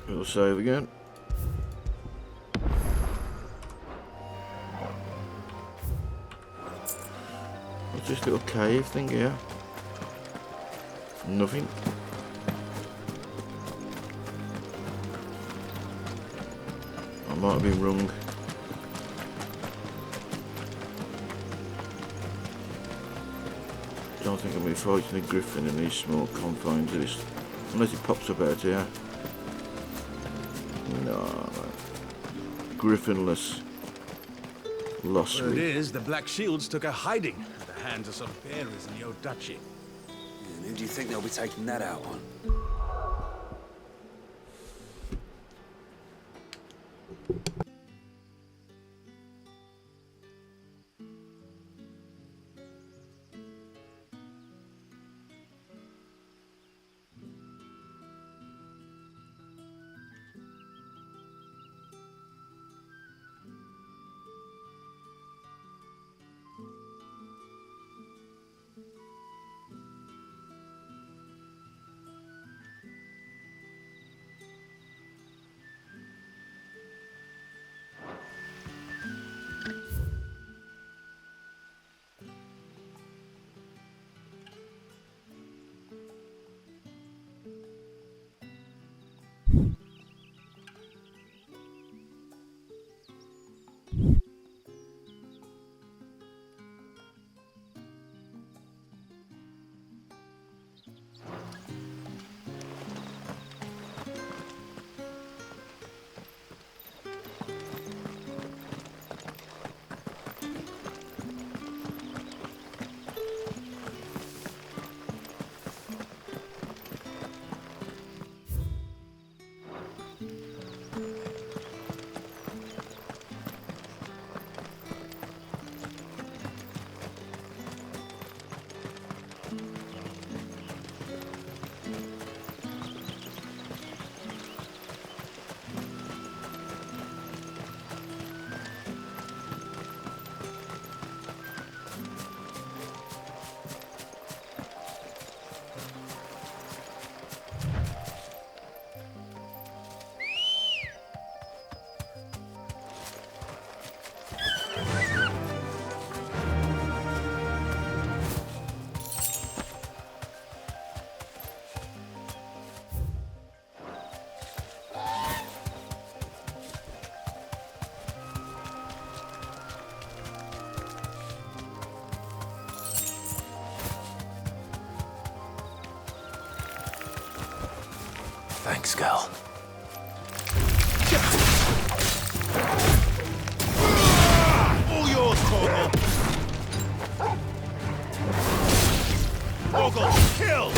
We'll save again. What's this little cave thing here? Nothing. I might have been wrong. I don't think I'm going to be fighting a griffin in these small confines of this. Unless it pops up out here. No. Griffinless. Lost Word me. is, the Black Shields took a hiding at the hands of some bearers in the old duchy. And who do you think they'll be taking that out on? Thanks, girl. All yours, Torgal! Torgal, kill!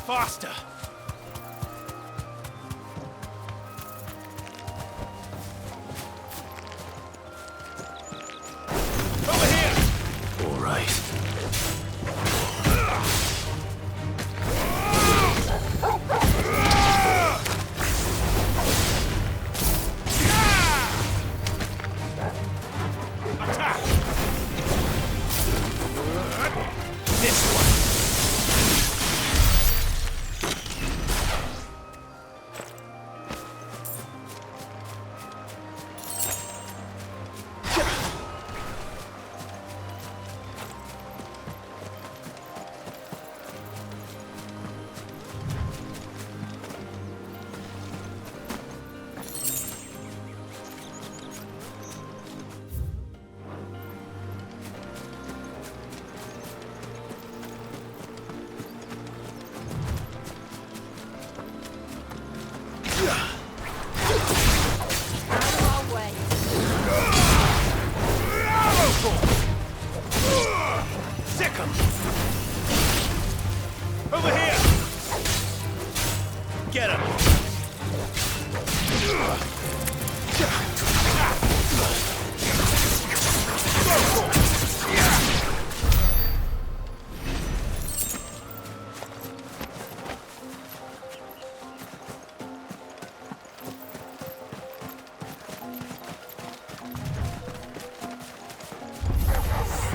Faster! All right. Over here! Get him!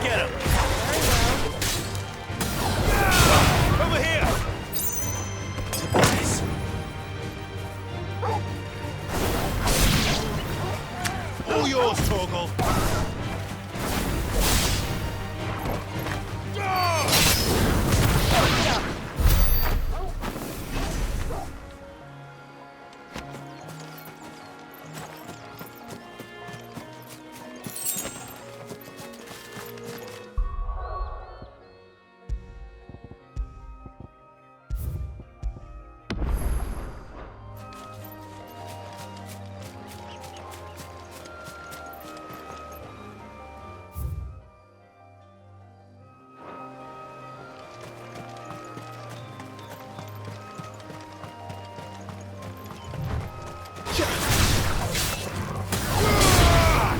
Get him! Over here! All yours, Torgal!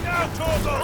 Now, Torgal!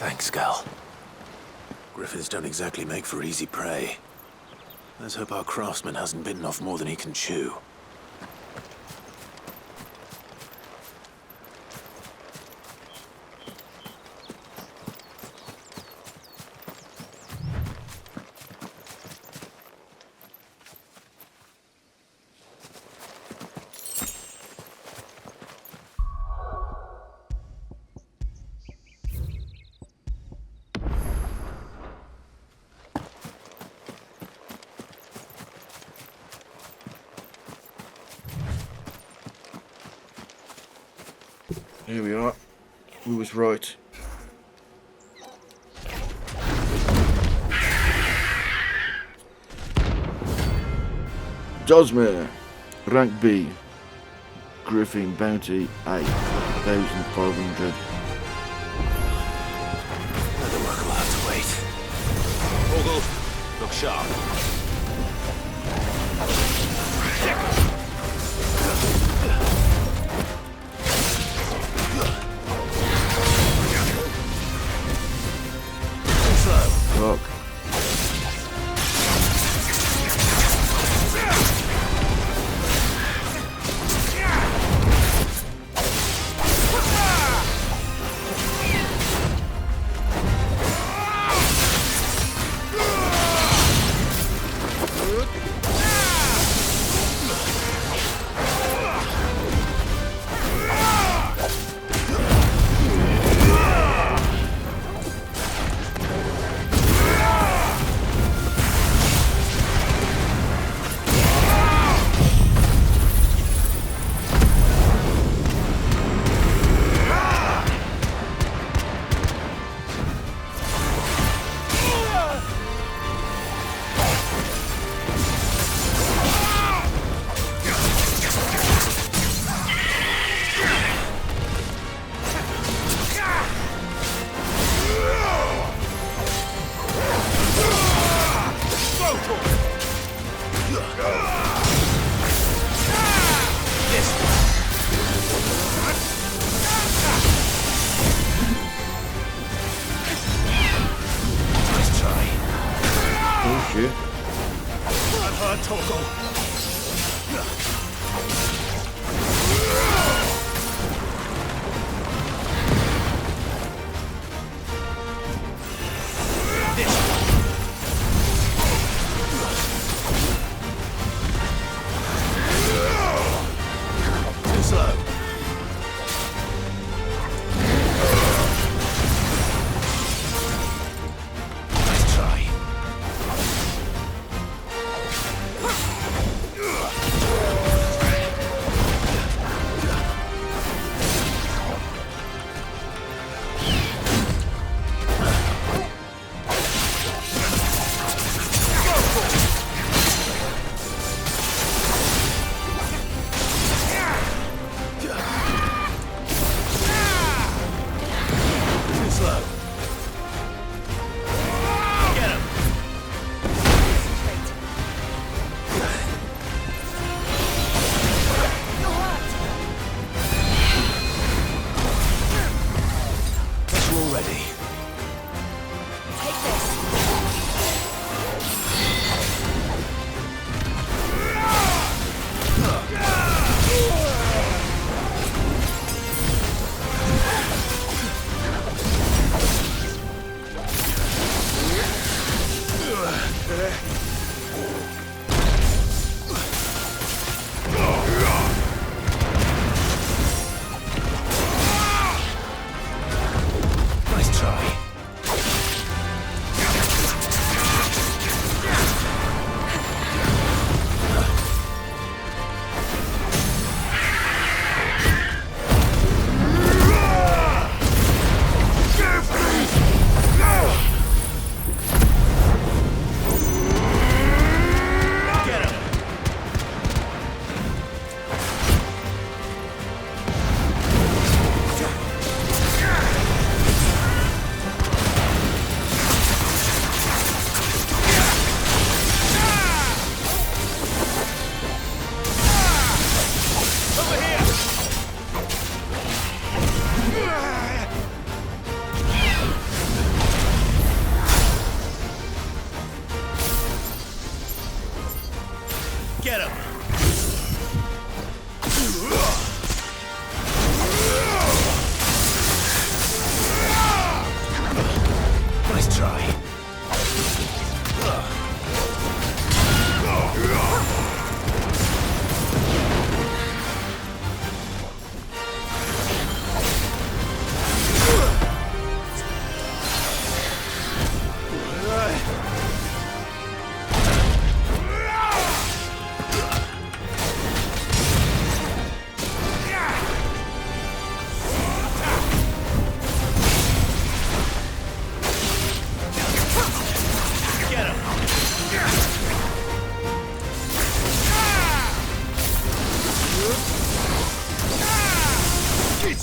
Thanks, Gal. Griffins don't exactly make for easy prey. Let's hope our craftsman hasn't bitten off more than he can chew. Here we are. We was right. Dosmere, rank B, Griffin bounty 8,500. The work will have to wait. Torgal, look sharp. talk.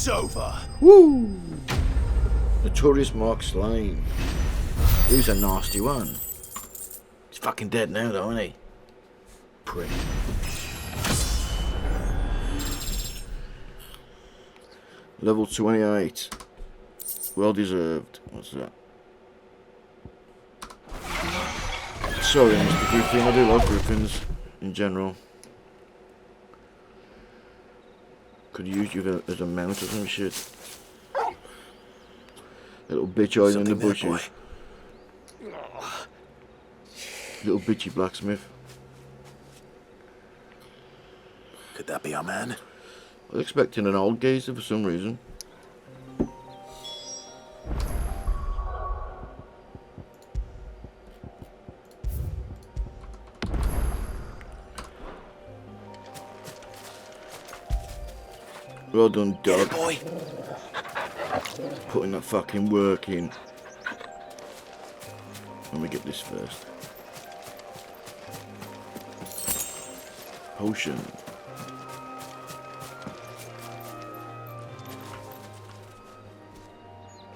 Over. Woo! Notorious Mark slain. He was a nasty one. He's fucking dead now, though, isn't he? Prick. Level 28. Well deserved. What's that? Sorry, Mr. Griffin, I do love griffins in general. Could use you as a mount or some shit. Little bitch hiding in the bushes. Little bitchy blacksmith. Could that be our man? I was expecting an old geezer for some reason. Well done, dog. Boy. Putting that fucking work in. Let me get this first. Potion.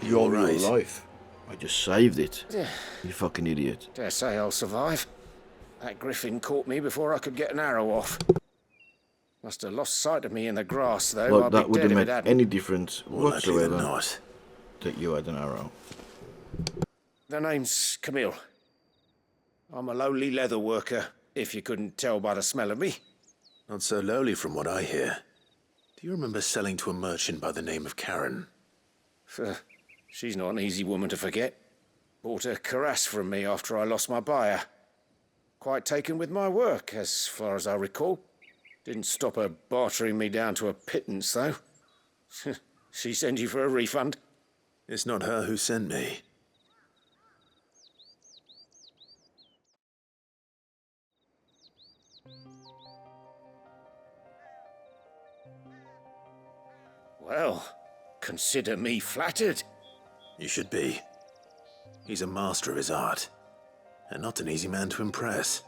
You're all right. Your life. I just saved it. You fucking idiot. Dare say I'll survive. That griffin caught me before I could get an arrow off. Must have lost sight of me in the grass, though. Like I'd that be would dead have if it made hadn't. any difference whatsoever not. That you had an arrow. The name's Camille. I'm a lowly leather worker, if you couldn't tell by the smell of me. Not so lowly from what I hear. Do you remember selling to a merchant by the name of Karen? She's not an easy woman to forget. Bought a cuirass from me after I lost my buyer. Quite taken with my work, as far as I recall. Didn't stop her bartering me down to a pittance, though. She send you for a refund? It's not her who sent me. Well, consider me flattered. You should be. He's a master of his art, and not an easy man to impress.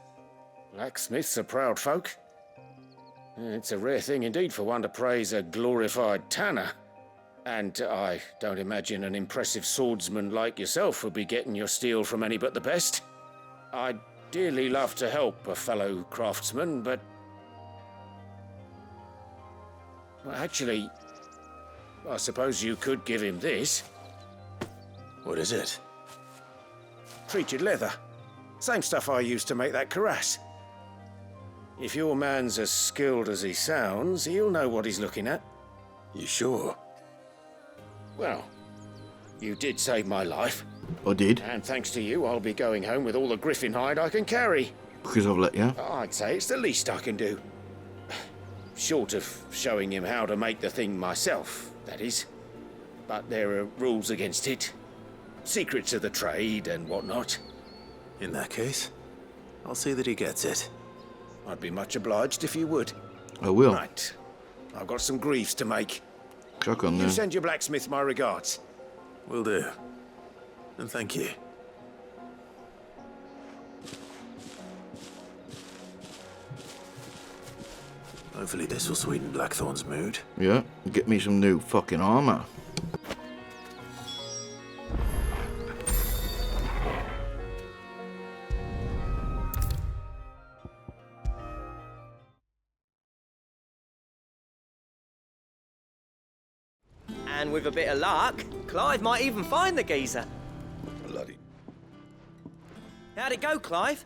Blacksmiths are proud folk. It's a rare thing indeed for one to praise a glorified tanner. And I don't imagine an impressive swordsman like yourself would be getting your steel from any but the best. I'd dearly love to help a fellow craftsman, but... Well, actually, I suppose you could give him this. What is it? Treated leather. Same stuff I used to make that cuirass. If your man's as skilled as he sounds, he'll know what he's looking at. You sure? Well, you did save my life. I did. And thanks to you, I'll be going home with all the griffin hide I can carry. Because I've let you. I'd say it's the least I can do. Short of showing him how to make the thing myself, that is. But there are rules against it. Secrets of the trade and whatnot. In that case, I'll see that he gets it. I'd be much obliged if you would. I will. Right. I've got some greaves to make. Chuck on You there. send your blacksmith my regards. Will do. And thank you. Hopefully this will sweeten Blackthorn's mood. Yeah, get me some new fucking armor. And with a bit of luck, Clive might even find the geezer. Bloody. How'd it go, Clive?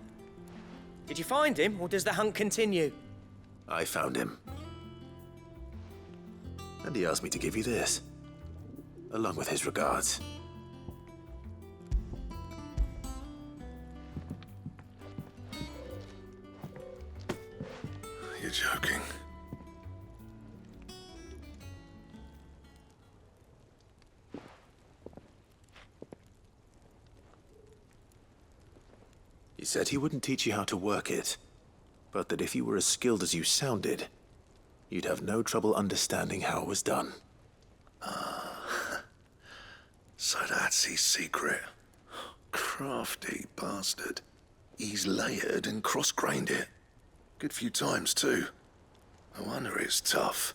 Did you find him, or does the hunt continue? I found him. And he asked me to give you this, along with his regards. You're joking. He said he wouldn't teach you how to work it, but that if you were as skilled as you sounded, you'd have no trouble understanding how it was done. So that's his secret. Crafty bastard. He's layered and cross-grained it. Good few times, too. No wonder it's tough.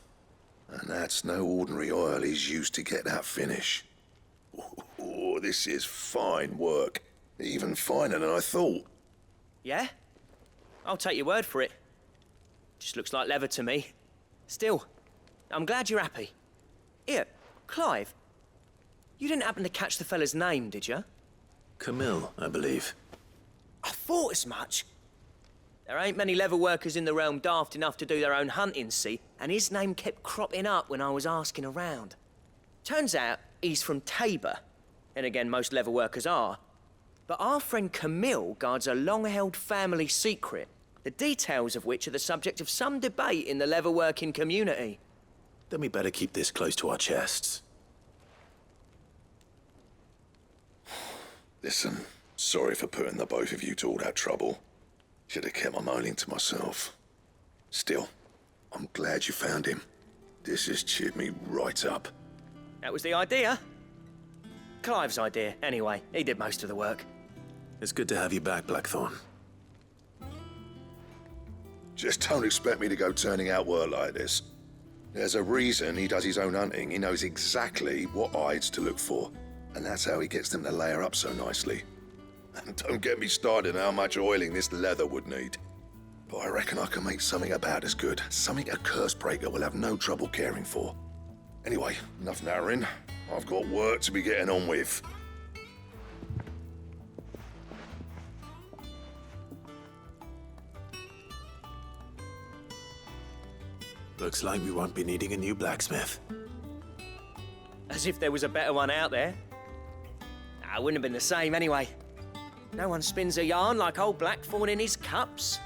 And that's no ordinary oil he's used to get that finish. Oh, this is fine work. Even finer than I thought. Yeah? I'll take your word for it. Just looks like leather to me. Still, I'm glad you're happy. Here, Clive. You didn't happen to catch the fella's name, did you? Camille, I believe. I thought as much. There ain't many leather workers in the realm daft enough to do their own hunting, see? And his name kept cropping up when I was asking around. Turns out he's from Tabor. And again, most leather workers are. But our friend Camille guards a long-held family secret, the details of which are the subject of some debate in the leatherworking community. Then we better keep this close to our chests. Listen, sorry for putting the both of you to all that trouble. Should have kept my moaning to myself. Still, I'm glad you found him. This has cheered me right up. That was the idea. Clive's idea, anyway. He did most of the work. It's good to have you back, Blackthorn. Just don't expect me to go turning out work like this. There's a reason he does his own hunting. He knows exactly what hides to look for. And that's how he gets them to layer up so nicely. And don't get me started on how much oiling this leather would need. But I reckon I can make something about as good. Something a Cursebreaker will have no trouble caring for. Anyway, enough nattering. I've got work to be getting on with. Looks like we won't be needing a new blacksmith. As if there was a better one out there. Nah, it wouldn't have been the same anyway. No one spins a yarn like old Blackthorn in his cups.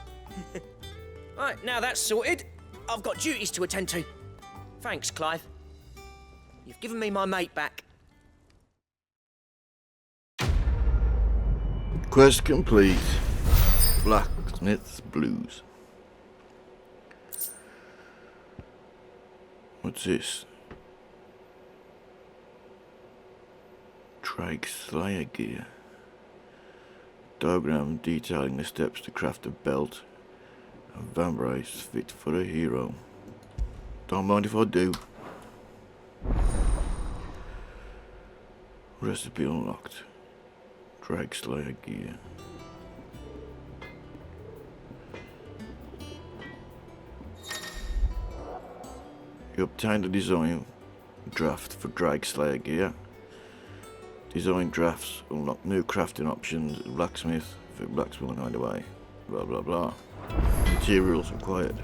Right, now that's sorted, I've got duties to attend to. Thanks, Clive. You've given me my mate back. Quest complete. Blacksmith's Blues. What's this? Drake Slayer gear. Diagram detailing the steps to craft a belt and vambrace fit for a hero. Don't mind if I do. Recipe unlocked. Drake Slayer gear. You obtained a design draft for Drake Slayer gear. Design drafts unlock new crafting options. Blacksmith for blacksmithing hideaway. Blah blah blah. Materials required.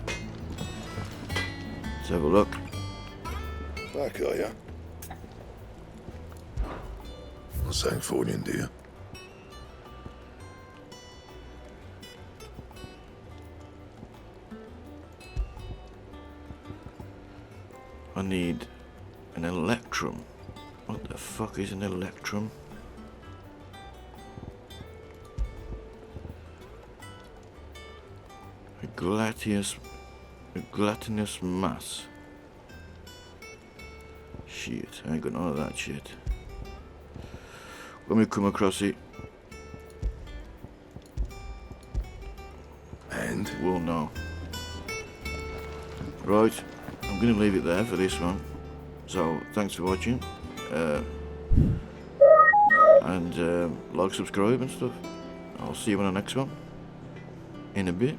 Let's have a look. Back, are ya? Something for you, dear. I need an electrum. What the fuck is an electrum? A gelatinous mass. Shit, I ain't got none of that shit. When we come across it, and we'll know. Right, I'm gonna leave it there for this one. So thanks for watching. And like, subscribe and stuff. I'll see you on the next one in a bit.